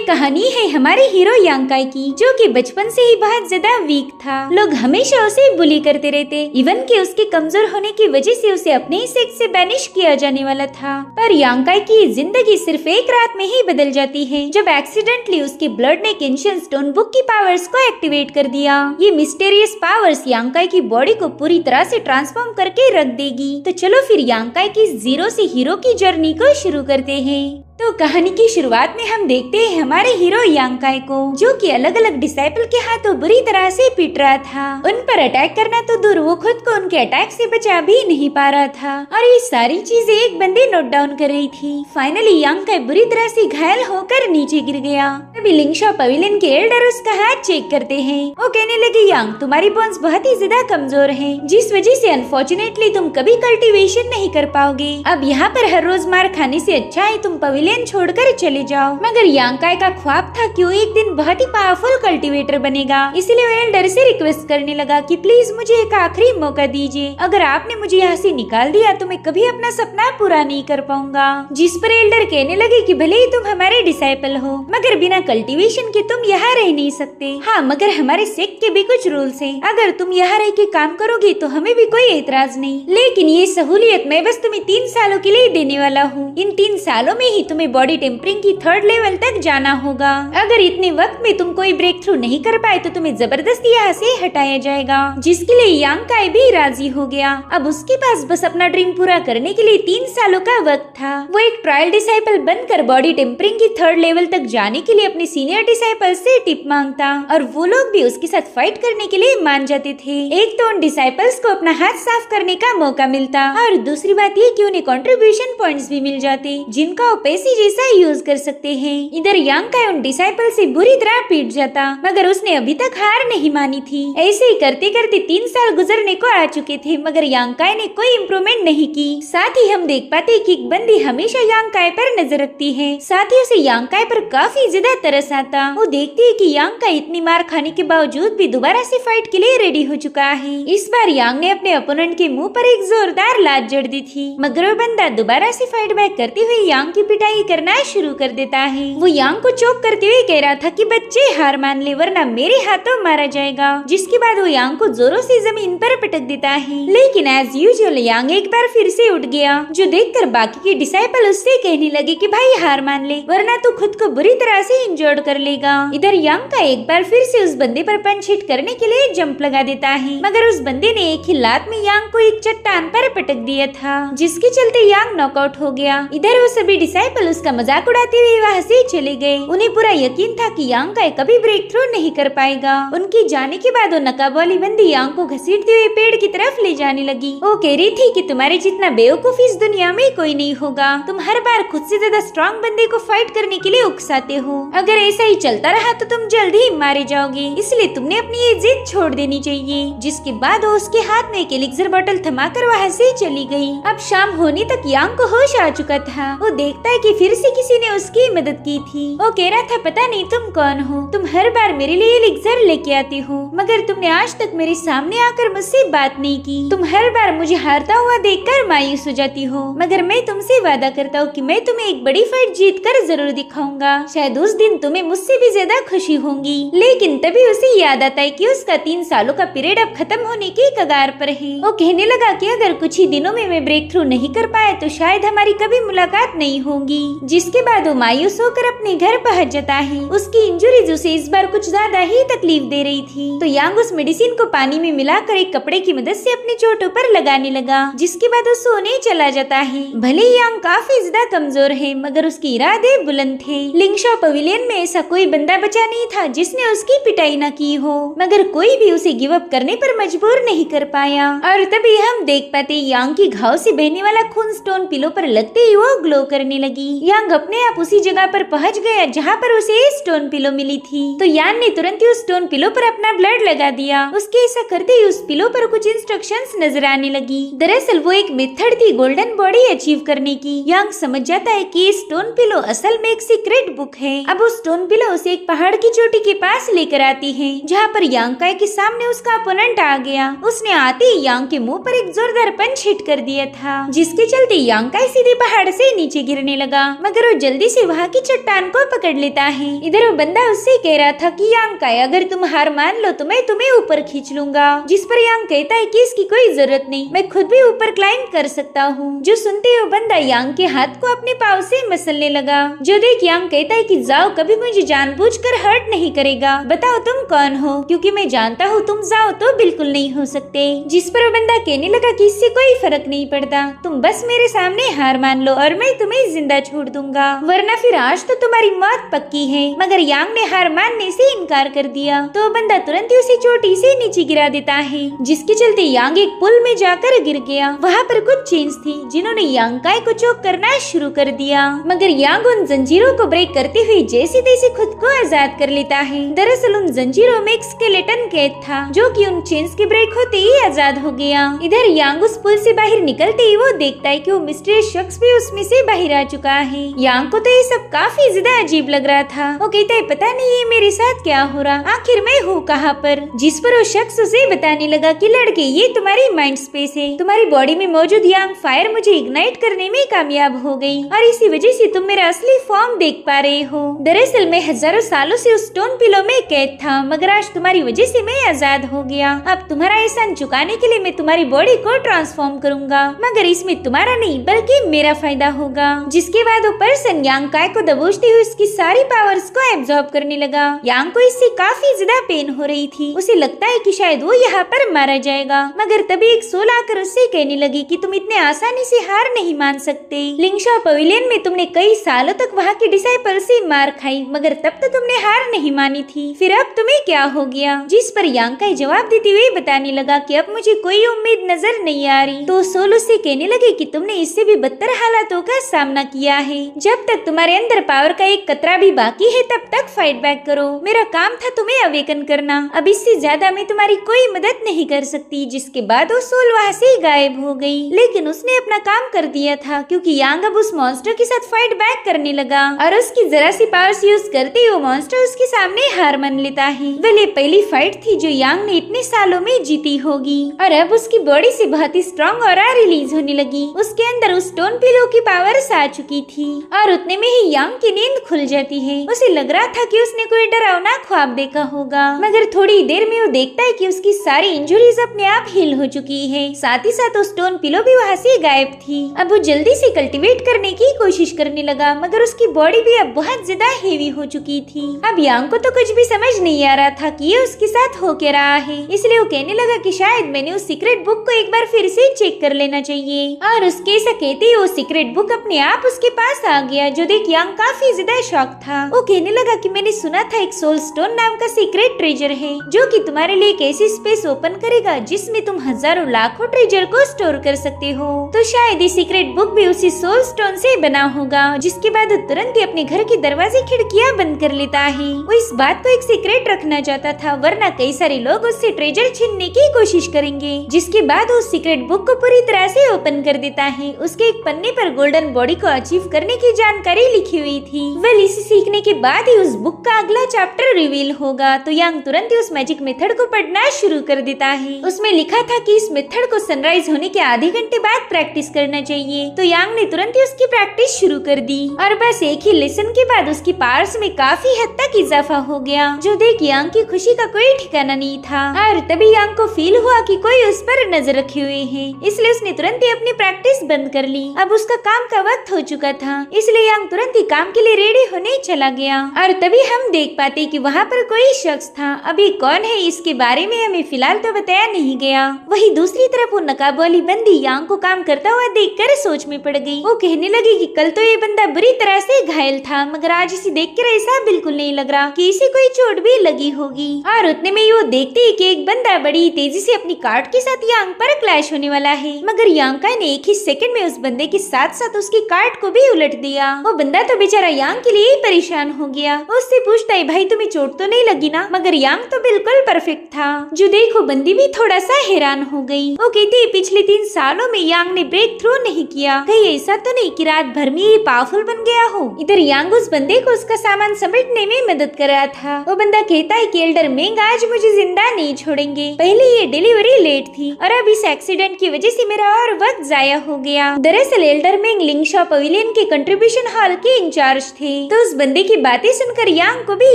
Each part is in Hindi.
कहानी है हमारे हीरो यांकाई की, जो कि बचपन से ही बहुत ज्यादा वीक था। लोग हमेशा उसे बुली करते रहते, इवन कि उसके कमजोर होने की वजह से उसे अपने ही सेक्स से बैनिश किया जाने वाला था। पर यांकाई की जिंदगी सिर्फ एक रात में ही बदल जाती है, जब एक्सीडेंटली उसके ब्लड ने केंशियन स्टोन बुक की पावर्स को एक्टिवेट कर दिया। ये मिस्टीरियस पावर्स यांकाई की बॉडी को पूरी तरह से ट्रांसफॉर्म करके रख देगी। तो चलो फिर यांकाई की जीरो से हीरो की जर्नी को शुरू करते हैं। तो कहानी की शुरुआत में हम देखते हैं हमारे हीरो यांकाई को, जो कि अलग अलग डिसाइपल के हाथों बुरी तरह से पिट रहा था। उन पर अटैक करना तो दूर, वो खुद को उनके अटैक से बचा भी नहीं पा रहा था। और ये सारी चीजें एक बंदी नोट डाउन कर रही थी। फाइनली यांकाई बुरी तरह से घायल होकर नीचे गिर गया। तभी लिंगशा पवेलियन के एल्डर उसका हाथ चेक करते हैं। वो कहने लगे, यांग तुम्हारी बोन्स बहुत ही ज्यादा कमजोर है, जिस वजह से अनफॉर्चुनेटली तुम कभी कल्टीवेशन नहीं कर पाओगे। अब यहाँ पर हर रोज मार खाने से अच्छा है तुम पवेलियन छोड़कर चले जाओ। मगर यांकाई का ख्वाब था कि वो एक दिन बहुत ही पावरफुल कल्टीवेटर बनेगा, इसलिए वो एल्डर से रिक्वेस्ट करने लगा कि प्लीज मुझे एक आखिरी मौका दीजिए। अगर आपने मुझे यहाँ से निकाल दिया तो मैं कभी अपना सपना पूरा नहीं कर पाऊंगा। जिस पर एल्डर कहने लगे कि भले ही तुम हमारे डिसाइपल हो, मगर बिना कल्टीवेशन के तुम यहाँ रह नहीं सकते। हाँ, मगर हमारे सेक्ट के भी कुछ रूल्स हैं। अगर तुम यहाँ रह के काम करोगे तो हमें भी कोई एतराज नहीं, लेकिन ये सहूलियत मैं बस तुम्हें 3 सालों के लिए देने वाला हूँ। इन 3 सालों में ही तुम्हें बॉडी टेम्परिंग की 3rd लेवल तक जाना होगा। अगर इतने वक्त में तुम कोई ब्रेक थ्रू नहीं कर पाए तो तुम्हें जबरदस्ती यहाँ से हटाया जाएगा। जिसके लिए यांकाई भी राजी हो गया। अब उसके पास बस अपना ड्रीम पूरा करने के लिए 3 सालों का वक्त था। वो एक ट्रायल डिसाइपल बनकर बॉडी टेम्परिंग की 3rd लेवल तक जाने के लिए अपने सीनियर डिसाइपल से टिप मांगता, और वो लोग भी उसके साथ फाइट करने के लिए मान जाते थे। एक तो उन डिसाइपल्स को अपना हाथ साफ करने का मौका मिलता, और दूसरी बात ये कि उन्हें कंट्रीब्यूशन पॉइंट्स भी मिल जाते, जिनका वो पैसे जैसा यूज कर सकते हैं। इधर यांकाई उन डिसाइपल से बुरी तरह पीट जाता, मगर उसने अभी तक हार नहीं मानी थी। ऐसे ही करते करते 3 साल गुजरने को आ चुके थे, मगर यांकाई ने कोई इम्प्रूवमेंट नहीं की। साथ ही हम देख पाते कि एक बंदी हमेशा यांकाई पर नजर रखती है। साथ ही उसे यांकाई पर काफी ज्यादा तरस आता। वो देखती है कि यांकाई इतनी मार खाने के बावजूद भी दोबारा से फाइट के लिए रेडी हो चुका है। इस बार यांग ने अपने अपोनेंट के मुंह पर एक जोरदार लात जड़ दी थी, मगर वो बंदा दोबारा से फाइट बैक करते हुए यांग की पिटाई करना शुरू कर देता है। वो यांग को चोक करते हुए कह रहा था कि बच्चे हार मान ले वरना मेरे हाथों मारा जाएगा। जिसके बाद वो यांग को जोरों से जमीन पर पटक देता है, लेकिन एज यूजुअल यांग एक बार फिर से उठ गया, जो देखकर बाकी के डिसाइपल उससे कहने लगे कि भाई हार मान ले वरना तू खुद को बुरी तरह से इंजर्ड कर लेगा। इधर यांग का एक बार फिर से उस बंदे पर पंच हिट करने के लिए जंप लगा देता है, मगर उस बंदे ने एक ही लात में यांग को एक चट्टान पर पटक दिया था, जिसके चलते यांग नॉकआउट हो गया। इधर वो सभी डिसाइपल उसका मजाक उड़ाते हुए वहाँ से चले गए। उन्हें पूरा यकीन था कि यांकाई कभी ब्रेक थ्रू नहीं कर पाएगा। उनके जाने के बाद वो नकाब वाली बंदी यांग को घसीटते हुए पेड़ की तरफ ले जाने लगी। वो कह रही थी कि तुम्हारे जितना बेवकूफ इस दुनिया में कोई नहीं होगा। तुम हर बार खुद से ज्यादा स्ट्रॉन्ग बंदे को फाइट करने के लिए उकसाते हो। अगर ऐसा ही चलता रहा तो तुम जल्द ही मारे जाओगे, इसलिए तुमने अपनी ये जिद छोड़ देनी चाहिए। जिसके बाद वो उसके हाथ में एक एलिक्सर बोतल थमाकर वहाँ से चली गई। अब शाम होने तक यांग को होश आ चुका था। वो देखता है कि फिर से किसी ने उसकी मदद की थी। वो कह रहा था, पता नहीं तुम कौन हो, तुम हर बार मेरे लिए एलिक्सर लेके आती हो, मगर तुमने आज तक मेरे सामने आकर मुझसे बात नहीं की। तुम हर बार मुझे हारता हुआ देखकर मायूस हो जाती हो, मगर मैं तुमसे वादा करता हूँ कि मैं तुम्हें एक बड़ी फाइट जीत कर जरूर दिखाऊंगा। शायद उस दिन तुम्हें मुझसे भी ज्यादा खुशी होगी। लेकिन तभी उसे याद आता है कि उसका 3 सालों का पीरियड अब खत्म होने की कगार पर है। वो कहने लगा कि अगर कुछ ही दिनों में मैं ब्रेक थ्रू नहीं कर पाया तो शायद हमारी कभी मुलाकात नहीं होगी। जिसके बाद वो मायूस होकर अपने घर पहुंच जाता है। उसकी इंजरीज उसे इस बार कुछ ज्यादा ही तकलीफ दे रही थी, तो यांग उस मेडिसिन को पानी में मिलाकर एक कपड़े की मदद से अपने चोटों पर लगाने लगा। जिसके बाद वो सोने चला जाता है। भले ही यांग काफी ज्यादा कमजोर है, मगर उसके इरादे बुलंद थे। लिंगशा पवेलियन में ऐसा कोई बंदा बचा नहीं था जिसने उसकी पिटाई न की हो, मगर कोई भी उसे गिव अप करने पर मजबूर नहीं कर पाया। और तभी हम देख पाते यांग की घाव से बहने वाला खून स्टोन पिलो पर लगते ही वो ग्लो करने लगी। यांग अपने आप उसी जगह पर पहुंच गया जहाँ पर उसे स्टोन पिलो मिली थी। तो यान ने तुरंत ही उस स्टोन पिलो पर अपना ब्लड लगा दिया। उसके ऐसा करते ही उस पिलो पर कुछ इंस्ट्रक्शंस नजर आने लगी। दरअसल वो एक मेथड थी गोल्डन बॉडी अचीव करने की। यांग समझ जाता है कि स्टोन पिलो असल में एक सीक्रेट बुक है। अब वो स्टोन पिलो उसे एक पहाड़ की चोटी के पास लेकर आती है, जहाँ पर यांकाई के सामने उसका अपोनेंट आ गया। उसने आते ही यांग के मुंह पर एक जोरदार पंच हिट कर दिया था, जिसके चलते यांकाई सीधे पहाड़ से नीचे गिरने लगा, मगर वो जल्दी से वहाँ की चट्टान को पकड़ लेता है। इधर वो बंदा उससे कह रहा था कि यांकाई, अगर तुम हार मान लो तो मैं तुम्हें ऊपर खींच लूंगा, जिस पर यांग कहता है कि इसकी कोई जरूरत नहीं, मैं खुद भी ऊपर क्लाइंब कर सकता हूँ। जो सुनते ही वो बंदा यांग के हाथ को अपने पाँव से मसलने लगा। जो देख यांग कहता है कि जाओ, कभी मुझे जानबूझकर हर्ट नहीं करेगा, बताओ तुम कौन हो, क्योंकि मैं जानता हूँ तुम जाओ तो बिल्कुल नहीं हो सकते। जिस पर वो बंदा कहने लगा कि इससे कोई फर्क नहीं पड़ता, तुम बस मेरे सामने हार मान लो और मैं तुम्हें जिंदा छोड़ दूंगा, वरना फिर आज तो तुम्हारी मौत पक्की है। मगर यांग ने हार मानने से इनकार कर दिया, तो बंदा तुरंत ही उसे चोटी से नीचे गिरा देता है, जिसके चलते यांग एक पुल में जाकर गिर गया। वहाँ पर कुछ चेन्स थी जिन्होंने यांकाई को चोक करना शुरू कर दिया, मगर यांग उन जंजीरों को ब्रेक करते हुए जैसे तैसे खुद को आजाद कर लेता है। दरअसल उन जंजीरों में एक स्केलेटन कैद था, जो कि उन चेन्स के ब्रेक होते ही आजाद हो गया। इधर यांग उस पुल से बाहर निकलते ही वो देखता है कि वो मिस्टीरियस शख्स भी उसमें से बाहर आ चुका है। यांग को तो ये सब काफी ज्यादा अजीब लग रहा था। वो कहता है, पता नहीं ये मेरे साथ क्या हो रहा, आखिर मैं हूँ कहाँ पर। जिस पर वो शख्स उसे बताने लगा कि लड़के, ये तुम्हारी माइंड स्पेस है, तुम्हारी बॉडी में मौजूद यांग फायर मुझे इग्नाइट करने में कामयाब हो गई और इसी वजह से तुम मेरा असली फॉर्म देख पा रहे हो। दरअसल मैं हजारों सालों से उस स्टोन पिलो में कैद था, मगर आज तुम्हारी वजह से मैं आजाद हो गया। अब तुम्हारा एहसान चुकाने के लिए मैं तुम्हारी बॉडी को ट्रांसफॉर्म करूंगा, मगर इसमें तुम्हारा नहीं बल्कि मेरा फायदा होगा। जिसके बाद वो पर्सन यांकाई को दबोचते हुए उसकी सारी पावर्स को एब्जॉर्ब करने लगा। यांग को इससे काफी ज्यादा पेन हो रही थी, उसे लगता है कि शायद वो यहाँ पर मारा जाएगा, मगर तभी एक सोल आकर उससे कहने लगी कि तुम इतने आसानी से हार नहीं मान सकते। लिंगशा पवेलियन में तुमने कई सालों तक वहाँ के डिसाइपल से मार खाई, मगर तब तो तुमने हार नहीं मानी थी, फिर अब तुम्हें क्या हो गया। जिस पर यांकाई जवाब देते हुए बताने लगा कि अब मुझे कोई उम्मीद नजर नहीं आ रही। तो सोल उससे कहने लगे कि तुमने इससे भी बदतर हालातों का सामना किया है, जब तक तुम्हारे अंदर पावर का एक कतरा भी बाकी है तब तक फाइट बैक करो। मेरा काम था तुम्हें अवेकन करना, अब इससे ज्यादा मैं तुम्हारी कोई मदद नहीं कर सकती। जिसके बाद वो सोल वहाँ से गायब हो गई, लेकिन उसने अपना काम कर दिया था, क्योंकि यांग अब उस मॉन्स्टर के साथ फाइट बैक करने लगा और उसकी जरा सी पावर्स यूज करते ही वो मॉन्स्टर उसके सामने हार मान लेता है। वह पहली फाइट थी जो यांग ने इतने सालों में जीती होगी और अब उसकी बॉडी से बहुत ही स्ट्रॉन्ग ऑरा रिलीज होने लगी। उसके अंदर उस स्टोन पिलो की पावर्स आ चुकी थी और उतने में ही यांग की नींद खुल जाती है। उसे लग रहा था कि उसने कोई डरावना ख्वाब देखा होगा, मगर थोड़ी देर में वो देखता है कि उसकी सारी इंजुरीज अपने आप हील हो चुकी है, साथ ही साथ उस स्टोन पिलो भी वहाँ से गायब थी। अब वो जल्दी से कल्टीवेट करने की कोशिश करने लगा, मगर उसकी बॉडी भी अब बहुत ज्यादा हेवी हो चुकी थी। अब यांग को तो कुछ भी समझ नहीं आ रहा था कि ये उसके साथ हो क्या रहा है, इसलिए वो कहने लगा कि शायद मैंने उस सीक्रेट बुक को एक बार फिर से चेक कर लेना चाहिए। और उसके ऐसा कहते ही वो सीक्रेट बुक अपने आप उसके पास आ गया, जो देख यांग काफी ज्यादा शॉक था। वो कहने लगा कि मैंने सुना था एक सोल स्टोन नाम का सीक्रेट ट्रेजर है, जो कि तुम्हारे लिए एक ऐसी स्पेस ओपन करेगा जिसमें तुम हजारों लाखों ट्रेजर को स्टोर कर सकते हो। तो शायद ये सीक्रेट बुक भी उसी सोल स्टोन से बना होगा। जिसके बाद वो तुरंत ही अपने घर के दरवाजे खिड़कियां बंद कर लेता है। वो इस बात को एक सीक्रेट रखना चाहता था, वरना कई सारे लोग उससे ट्रेजर छीनने की कोशिश करेंगे। जिसके बाद वो सीक्रेट बुक को पूरी तरह से ओपन कर देता है। उसके एक पन्ने पर गोल्डन बॉडी को अचीव करने की जानकारी लिखी हुई थी। वेल, इसे सीखने के बाद ही उस बुक का अगला चैप्टर रिवील होगा। तो यांग तुरंत ही उस मैजिक मेथड को पढ़ना शुरू कर देता है। उसमें लिखा था कि इस मेथड को सनराइज होने के आधे घंटे बाद प्रैक्टिस करना चाहिए। तो यांग ने तुरंत ही उसकी प्रैक्टिस शुरू कर दी और बस एक ही लेसन के बाद उसकी पावर्स में काफी हद तक इजाफा हो गया, जो देख यांग की खुशी का कोई ठिकाना नहीं था। और तभी यांग को फील हुआ कि कोई उस पर नजर रखे हुए है, इसलिए उसने तुरंत ही अपनी प्रैक्टिस बंद कर ली। अब उसका काम का वक्त हो चुका था, इसलिए यांग तुरंत ही काम के लिए रेडी होने चला गया। और तभी हम देख पाते कि वहाँ पर कोई शख्स था। अभी कौन है इसके बारे में हमें फिलहाल तो बताया नहीं गया। वही दूसरी तरफ वो नकाब वाली बंदी यांग को काम करता हुआ देखकर सोच में पड़ गई। वो कहने लगी कि कल तो ये बंदा बुरी तरह से घायल था, मगर आज इसे देखकर ऐसा बिल्कुल नहीं लग रहा कि इसे कोई चोट भी लगी होगी। और उतने में ही वो देखते ही कि एक बंदा बड़ी तेजी से अपनी कार्ड के साथ यांग पर क्लैश होने वाला है, मगर यांकाई ने एक ही सेकंड में उस बंदे के साथ साथ उसकी कार्ड को भी उलट दिया। वो बंदा तो बेचारा यांग के लिए ही परेशान हो गया। उससे पूछता है, भाई तुम्हें चोट तो नहीं लगी ना? मगर यांग तो बिल्कुल परफेक्ट था। जो देखो बंदी भी थोड़ा सा हैरान हो गई। वो कहती है, पिछले 3 सालों में यांग ने ब्रेक थ्रू नहीं किया, कहीं ऐसा तो नहीं कि रात भर में ये पावरफुल बन गया हो? इधर यांग उस बंदे को उसका सामान समेटने में मदद कर रहा था। वो बंदा कहता है कि एल्डर मेंग आज मुझे जिंदा नहीं छोड़ेंगे। पहले ये डिलीवरी लेट थी और अब इस एक्सीडेंट की वजह से मेरा और वक्त जाया हो गया। दरअसल एल्डर मेंग लिंगशा पवेलियन के कंट्रीब्यूशन हॉल के इंचार्ज थे। तो उस बंदे की बातें सुनकर यांग को भी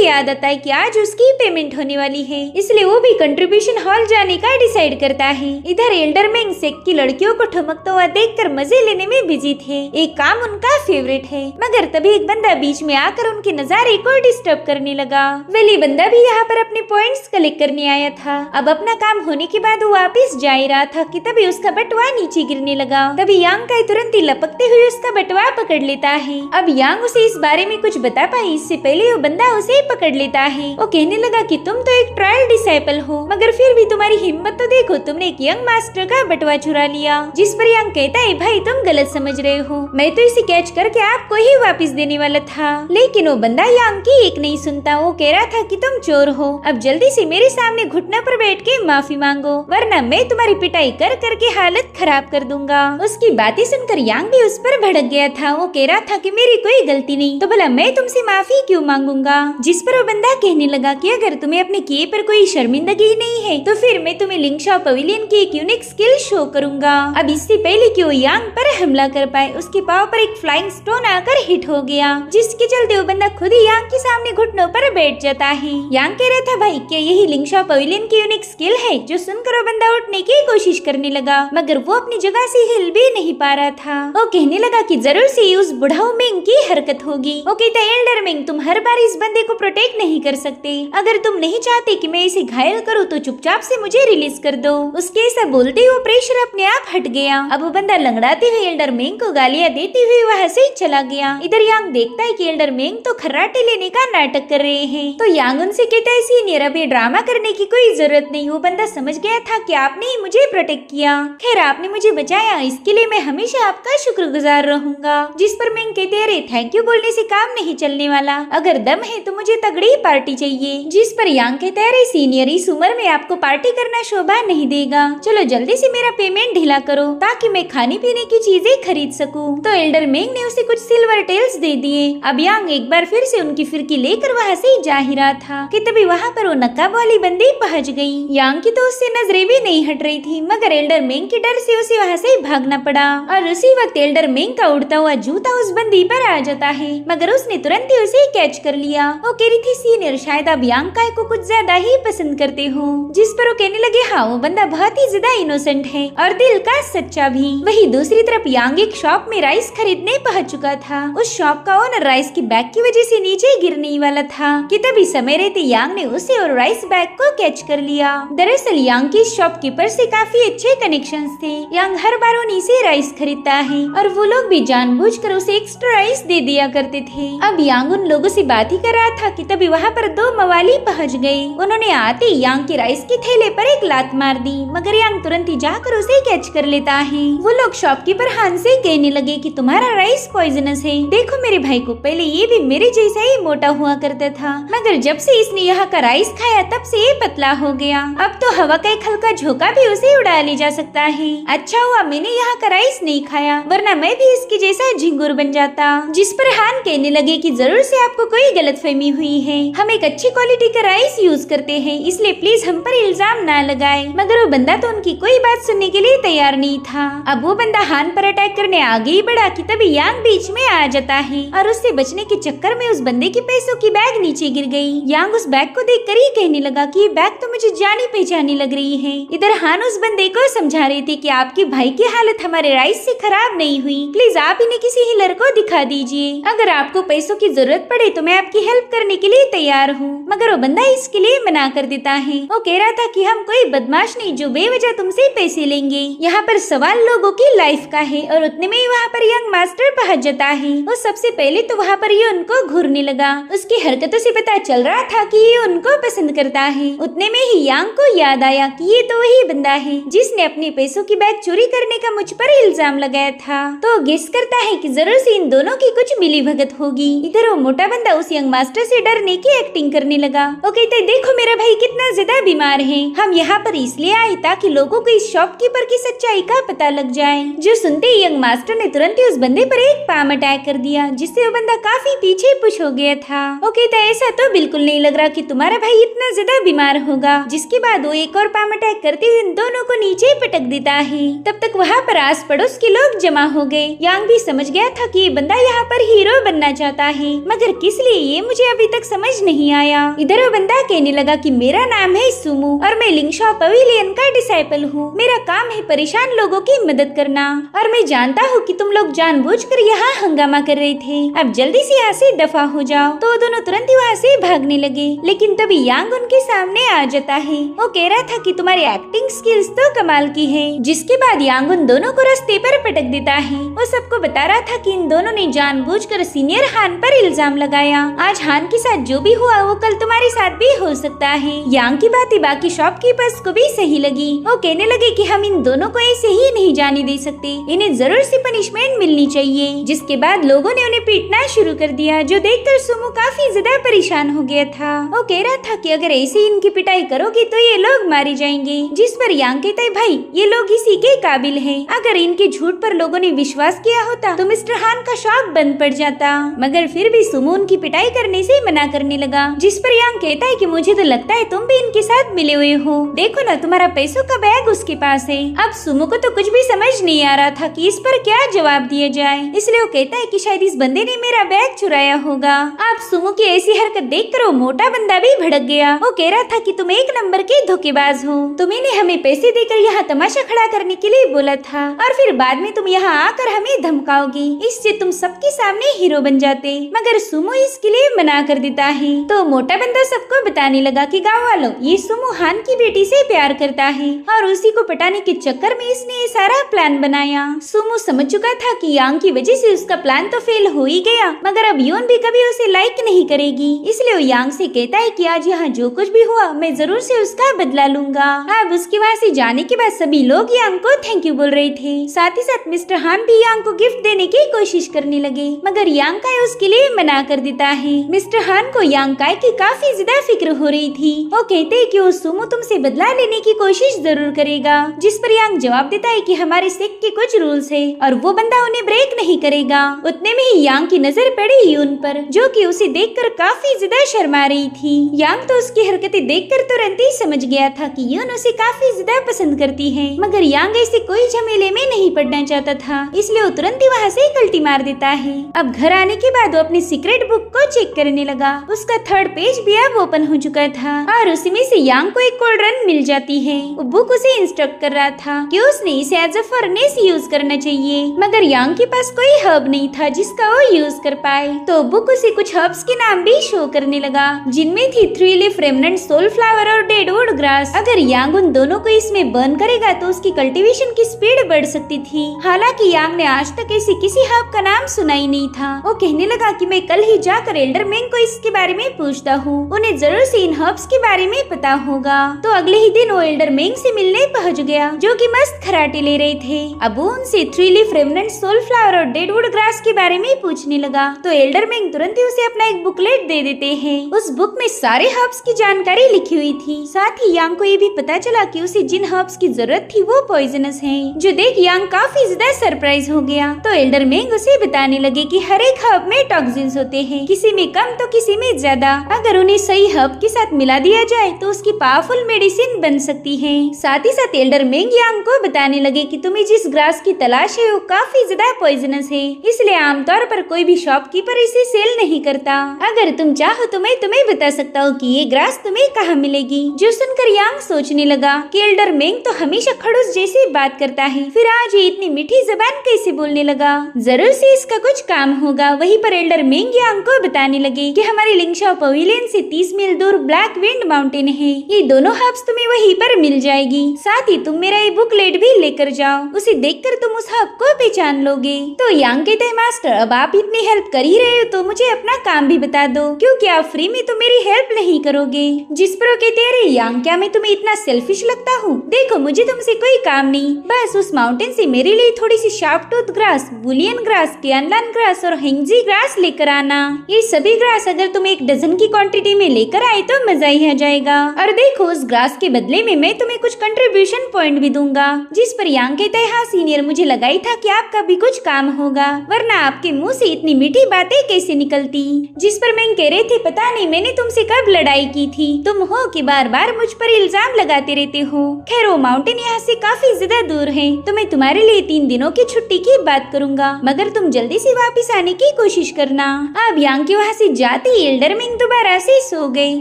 याद आता है कि आज उसकी पेमेंट होने वाली है, इसलिए वो भी कंट्रीब्यूशन हॉल जाने का डिसाइड करता है। इधर एल्डर मेंग सेक की लड़कियों को ठमकता हुआ देखकर मजे लेने में बिजी थे। एक काम उनका फेवरेट है, मगर तभी एक बंदा बीच में आकर उनके नजारे को डिस्टर्ब करने लगा। वेली बंदा भी यहाँ पर अपने पॉइंट्स कलेक्ट करने आया था। अब अपना काम होने के बाद वो वापिस जा ही रहा था कि तभी उसका बटुआ नीचे गिरने लगा। तभी यांग का तुरंत ही लपकते हुए उसका बटुआ पकड़ लेता है। अब यांग उसे इस बारे में कुछ बता पाई इससे पहले वो बंदा उसे पकड़ लेता है। वो कहने लगा कि तुम तो एक ट्रायल डिसाइपल हो, मगर फिर भी तुम्हारी हिम्मत तो देखो, तुमने एक यंग मास्टर का बटुआ चुरा लिया। जिस पर यांग कहता है भाई तुम गलत समझ रहे हो, मैं तो इसे कैच करके आपको ही वापस देने वाला था। लेकिन वो बंदा यांग की एक नहीं सुनता। वो कह रहा था कि तुम चोर हो, अब जल्दी से मेरे सामने घुटना पर बैठ के माफी मांगो, वरना मैं तुम्हारी पिटाई कर करके हालत खराब कर दूंगा। उसकी बातें सुनकर यांग भी उस पर भड़क गया था। वो कह रहा था कि मेरी कोई गलती नहीं, तो भला मैं तुमसे माफी क्यों मांगूंगा। जिस पर वो बंदा कहने लगा कि अगर तुम्हें अपने किए पर कोई शर्मिंदगी नहीं है तो फिर मैं तुम्हें लिंगशा पवेलियन की एक यूनिक स्किल शो करूंगा। अब इससे पहले कि वो यांग पर हमला कर पाए, उसके पाँव पर एक फ्लाइंग स्टोन आकर हिट हो गया, जिसके चलते वो बंदा खुद ही यांग के सामने घुटनों पर बैठ जाता है। यांग कह रहा था भाई क्या यही लिंगशा पवेलियन की यूनिक स्किल है। जो सुनकर वो बंदा उठने की कोशिश करने लगा, मगर वो अपनी जगह से हिल भी नहीं पा रहा था। वो कहने लगा कि जरूर से उस बुढ़ाऊ मेंग की हरकत होगी। वो कहता है एल्डर मेंग तुम हर बार इस बंदे को प्रोटेक्ट नहीं कर सकते, अगर तुम नहीं चाहते कि मैं इसे घायल करूं तो चुपचाप से मुझे रिलीज कर दो। उसके ऐसा बोलते ही वो प्रेशर अपने आप हट गया। अब वो बंदा लंगड़ाते हुए एल्डर मेंग को गालियां देते हुए वहाँ से चला गया। इधर यांग देखता है कि एल्डर मेंग तो खर्राटे लेने का नाटक कर रहे हैं। तो यांग उनसे कहता है सीनियर अब ये ड्रामा करने की कोई जरूरत नहीं। वो बंदा समझ गया था कि आपने ही मुझे प्रोटेक्ट किया, खैर आपने मुझे बचाया, इसके लिए मैं हमेशा आपका शुक्रगुजार रहूंगा। जिस पर मेंग कहते अरे थैंक यू बोलने से काम नहीं चलने वाला, अगर दम है तो मुझे तगड़ी पार्टी चाहिए। जिस पर यांग कहते अरे सीनियर इस उम्र में आपको पार्टी करना शोभा नहीं देगा, चलो जल्दी से मेरा पेमेंट ढीला करो ताकि मैं खाने पीने की चीजें खरीद सकूं। तो एल्डर मेंग ने उसे कुछ सिल्वर टेल्स दे दिए। अब यांग एक बार फिर से उनकी फिरकी लेकर वहाँ से जा ही रहा था कि तभी वहाँ पर वो नकाब वाली बंदी पहुँच गई। यांग की तो उससे नजरें भी नहीं हट रही थी, मगर एल्डर मेंग के डर से उसे वहाँ से भागना पड़ा। और उसी वक्त एल्डर मेंग का उड़ता हुआ जूता उस बंदी पर आ जाता है, मगर उसने तुरंत ही उसे कैच कर लिया। वो कह रही थी सीनियर शायद आप यांग काय को कुछ ज्यादा ही पसंद करते हो। जिस पर वो कहने लगे हाँ वो बंदा बहुत ही ज्यादा इनोसेंट है और दिल का सच्चा भी। वही दूसरी तरफ यांग एक शॉप में राइस खरीदने पहुंच चुका था। उस शॉप का ओनर राइस की बैग की वजह से नीचे गिरने वाला था कि तभी समय रहते यांग ने उसे और राइस बैग को कैच कर लिया। दरअसल यांग की शॉपकीपर से काफी अच्छे कनेक्शंस थे। यांग हर बार उन्हीं से राइस खरीदता है और वो लोग भी जानबूझकर उसे एक्स्ट्रा राइस दे दिया करते थे। अब यांग उन लोगों से बात ही कर रहा था कि तभी वहाँ पर दो मवाली पहुँच गए। उन्होंने आते ही यांग के राइस के थैले पर एक लात मार दी, मगर यांग तुरंत ही जाकर उसे कैच कर लेता है। वो लोग शॉपकीपर हान से कहने लगे कि तुम्हारा राइस पॉइजनस है, देखो मेरे भाई को पहले ये भी मेरे जैसा ही मोटा हुआ करता था, मगर जब से इसने यहाँ का राइस खाया तब से ये पतला हो गया। अब तो हवा का एक हल्का झोंका भी उसे उड़ा ले जा सकता है। अच्छा हुआ मैंने यहाँ का राइस नहीं खाया, वरना मैं भी इसके जैसा झिंगुर बन जाता। जिस पर हान कहने लगे कि जरूर से आपको कोई गलतफहमी हुई है, हम एक अच्छी क्वालिटी का राइस यूज करते हैं, इसलिए प्लीज हम पर इल्जाम ना लगाए। मगर वो बंदा तो उनकी कोई बात सुनने के लिए तैयार नहीं था। अब वो बंदा हान पर अटैक करने आगे ही बढ़ा कि तभी यांग बीच में आ जाता है और उससे बचने के चक्कर में उस बंदे के पैसों की बैग नीचे गिर गई। यांग उस बैग को देखकर ही कहने लगा कि ये बैग तो मुझे जानी पहचानी लग रही है। इधर हान उस बंदे को समझा रही थी कि आपके भाई की हालत हमारे राइस से खराब नहीं हुई, प्लीज आप इन्हें किसी हीलर को दिखा दीजिए, अगर आपको पैसों की जरूरत पड़े तो मैं आपकी हेल्प करने के लिए तैयार हूँ। मगर वो बंदा इसके लिए मना कर देता है। वो कह रहा था कि हम कोई बदमाश नहीं जो बेवजह तुमसे पैसे लेंगे, यहाँ पर सवाल लोगों की लाइफ का है। और उतने में ही वहाँ पर यंग मास्टर पहुँच जाता है। वो सबसे पहले तो वहाँ पर ये उनको घूरने लगा। उसकी हरकतों से पता चल रहा था कि ये उनको पसंद करता है। उतने में ही यांग को याद आया कि ये तो वही बंदा है जिसने अपने पैसों की बैग चोरी करने का मुझ पर इल्जाम लगाया था। तो गेस करता है कि जरूर से इन दोनों की कुछ मिली भगत होगी। इधर वो मोटा बंदा उस यंग मास्टर से डरने की एक्टिंग करने लगा। वो कहता है देखो मेरा भाई कितना ज्यादा बीमार है, हम यहाँ पर इसलिए आए ताकि लोगों को इस शॉपकीपर की सच्चाई का पता लग जाए। जो सुनते ही यंग मास्टर ने तुरंत ही उस बंदे पर एक पाम अटैक कर दिया, जिससे वो बंदा काफी पीछे पुश हो गया था। वो कहता है ऐसा तो बिल्कुल नहीं लग रहा कि तुम्हारा भाई इतना ज्यादा बीमार होगा। जिसके बाद वो एक और पाम अटैक करते हुए इन दोनों को नीचे पटक देता है। तब तक वहाँ पर आस पड़ोस के लोग जमा हो गए। यांग भी समझ गया था कि ये बंदा यहाँ पर हीरो बनना चाहता है, मगर किस लिए ये मुझे अभी तक समझ नहीं आया। इधर वो बंदा कहने लगा कि मेरा नाम है सुमो और मैं लिंगशॉ पवेलियन का डिसाइपल हूँ। मेरा काम है परेशान लोगों की मदद करना और मैं जानता हूँ कि तुम लोग जानबूझकर यहाँ हंगामा कर रहे थे। अब जल्दी से यहाँ से दफा हो जाओ। तो दोनों तुरंत ही वहाँ से भागने लगे, लेकिन तभी यांग उनके सामने आ जाता है। वो कह रहा था कि तुम्हारी एक्टिंग स्किल्स तो कमाल की है। जिसके बाद यांग उन दोनों को रास्ते पर पटक देता है। वो सबको बता रहा था कि इन दोनों ने जानबूझकर सीनियर हान पर इल्जाम लगाया। आज हान के साथ जो भी हुआ वो कल तुम्हारे साथ भी हो सकता है। यांग की बातें बाकी शॉपकीपर्स को भी सही लगी। वो कहने लगे कि हम इन दोनों को ऐसे ही नहीं जाने दे सकते, इन्हें जरूर से पनिशमेंट मिलनी चाहिए। जिसके बाद लोगों ने उन्हें पीटना शुरू कर दिया, जो देखकर सुमो काफी ज्यादा परेशान हो गया था। वो कह रहा था कि अगर ऐसे इनकी पिटाई करोगी तो ये लोग मारे जाएंगे। जिस पर यांग कहता है भाई ये लोग इसी के काबिल हैं। अगर इनके झूठ पर लोगों ने विश्वास किया होता तो मिस्टर हान का शॉप बंद पड़ जाता, मगर फिर भी सुमो उनकी पिटाई करने से मना करने लगा। जिस पर यांग कहता है कि मुझे तो लगता है तुम भी इनके साथ मिले हुए हो, देखो ना तुम्हारा पैसों का बैग उसके पास है। अब सुमो को तो कुछ भी समझ नहीं आ रहा था कि इस पर क्या जवाब दिया जाए, इसलिए वो कहता है कि शायद इस बंदे ने मेरा बैग चुराया होगा। अब सुमो की ऐसी हरकत देखकर वो मोटा बंदा भी भड़क गया। वो कह रहा था कि तुम एक नंबर के धोखेबाज हो, तुम्हें हमें पैसे देकर यहाँ तमाशा खड़ा करने के लिए बोला था और फिर बाद में तुम यहाँ आकर हमें धमकाओगी, इससे तुम सबके सामने हीरो बन जाते। मगर सुमो इसके लिए मना कर देता है। तो मोटा बंदा सबको बताने लगा कि गाँव वालों ये सुमो हान की बेटी से प्यार करता है और उसी को पटाने के चक्कर में इसने ये सारा प्लान बनाया। सुमो समझ चुका था कि यांग की वजह से उसका प्लान तो फेल हो ही गया, मगर अब योन भी कभी उसे लाइक नहीं करेगी, इसलिए वो यांग से कहता है कि आज यहाँ जो कुछ भी हुआ मैं जरूर से उसका बदला लूंगा। अब उसके वहाँ से जाने के बाद सभी लोग यांग को थैंक यू बोल रहे थे। साथ ही साथ मिस्टर हान भी यांग को गिफ्ट देने की कोशिश करने लगे, मगर यांग काय उसके लिए मना कर देता है। मिस्टर हान को यांग काय की काफी ज्यादा फिक्र हो रही थी। वो कहते हैं कि वो सुमो तुमसे बदला लेने की कोशिश जरूर करेगा। जिस पर यांग जवाब देता है कि हमारे सेक्ट के कुछ रूल्स है और वो बंदा उन्हें ब्रेक नहीं करेगा। उतने में ही यांग की नजर पड़ी यून पर, जो कि उसे देखकर काफी ज्यादा शर्मा रही थी। यांग तो उसकी हरकतें देखकर तुरंत ही समझ गया था कि यून उसे काफी ज्यादा पसंद करती है, मगर यांग ऐसे कोई झमेले में नहीं पड़ना चाहता था, इसलिए वो तुरंत ही वहाँ से कल्टी मार देता है। अब घर आने के बाद वो अपनी सीक्रेट बुक को चेक करने लगा। उसका 3rd पेज भी अब ओपन हो चुका था और उसी में से यांग को एक कोल्ड रन मिल जाती है। वो बुक उसे इंस्ट्रक्ट कर रहा था कि उसने इसे एज अ फर्नेस यूज करना चाहिए, मगर यांग के पास कोई हर्ब नहीं था जिसका वो यूज कर पाए। तो बुक उसे कुछ हर्ब्स के नाम भी शो करने लगा, जिनमें थी 3 लीफ रेमनेंट सोल फ्लावर और डेडवुड ग्रास। अगर यांग उन दोनों को इसमें बर्न करेगा तो उसकी कल्टीवेशन की स्पीड बढ़ सकती थी। हालांकि यांग ने आज तक ऐसे किसी हर्ब का नाम सुना ही नहीं था। वो कहने लगा कि मैं कल ही जाकर एल्डर मेंग को इसके बारे में पूछता हूँ, उन्हें जरूर से इन हर्ब्स के बारे में पता होगा। तो अगले ही दिन वो एल्डर मेंग से मिलने पहुँच गया, जो कि मस्त खराटे ले रहे थे। अब वो उनसे 3 लीफ रेमनेंट सोल फ्लावर और डेडवुड ग्रास के बारे में पूछने लगा। तो एल्डर मेंग तुरंत ही उसे अपना एक बुकलेट दे देते हैं। उस बुक में सारे हर्ब्स की जानकारी लिखी हुई थी। साथ ही यांग को ये भी पता चला कि उसे जिन हर्ब्स की जरूरत थी वो पॉइजनस हैं, जो देख यांग काफी ज्यादा सरप्राइज हो गया। तो एल्डर मेंग उसे बताने लगे कि हर एक हर्ब में टॉक्सिन्स होते हैं, किसी में कम तो किसी में ज्यादा। अगर उन्हें सही हर्ब के साथ मिला दिया जाए तो उसकी पावरफुल मेडिसिन बन सकती है। साथ ही साथ एल्डर मेंग यांग को बताने लगे कि तुम्हें जिस ग्रास की तलाश है वो काफी ज्यादा पॉइजनस है, इसलिए आमतौर पर कोई भी शॉपकीपर इसे सेल नहीं करता। अगर तुम चाहो तो मैं तुम्हें बता सकता हूँ कि ये ग्रास तुम्हें कहाँ मिलेगी। जो सुनकर यांग सोचने लगा कि एल्डर मेंग तो हमेशा खड़ूस जैसे बात करता है, फिर आज ये इतनी मीठी जबान कैसे बोलने लगा। जरूर से इसका कुछ काम होगा। वहीं पर एल्डर मेंग यांग को बताने लगे कि हमारे लिंगशॉ पवेलियन से 30 मील दूर ब्लैक विंड माउंटेन है, ये दोनों हर्ब्स तुम्हें वहीं पर मिल जाएगी। साथ ही तुम मेरा ये बुकलेट भी लेकर जाओ, उसे देखकर तुम उस हर्ब को पहचान लोगे। तो यांग कहते हैं मास्टर अब आप इतनी हेल्प कर ही रहे हो तो मुझे अपना काम भी बता दो, क्योंकि आप फ्री में तो मेरी हेल्प नहीं करोगे। जिस पर वो कहते अरे यांग, क्या मैं तुम्हें इतना सेल्फिश लगता हूँ? देखो मुझे तुमसे कोई काम नहीं, बस उस माउंटेन से मेरे लिए थोड़ी सी शार्प टूथ ग्रास, बुलियन ग्रास, कियानलान ग्रास और हेंगजी ग्रास लेकर आना। ये सभी ग्रास अगर तुम 1 डजन की क्वांटिटी में लेकर आए तो मजा ही आ जाएगा। और देखो उस ग्रास के बदले में मैं तुम्हें कुछ कंट्रीब्यूशन पॉइंट भी दूंगा। जिस पर यांग कहता है हाँ सीनियर, मुझे लगा ही था कि आपका भी कुछ काम होगा, वरना आपके मुंह से इतनी मीठी बातें कैसे निकलती। जिस पर मैं कह रहे थे पता नहीं मैंने तुमसे कब लड़ाई की थी, तुम हो कि बार बार मुझ पर इल्जाम लगाते रहते हो। खैर वो माउंटेन यहाँ से काफी ज्यादा दूर है, तो मैं तुम्हारे लिए 3 दिनों की छुट्टी की बात करूंगा, मगर तुम जल्दी से वापस आने की कोशिश करना। अब यांग के वहाँ से जाते ही एल्डरमिंग दोबारा से सो गए।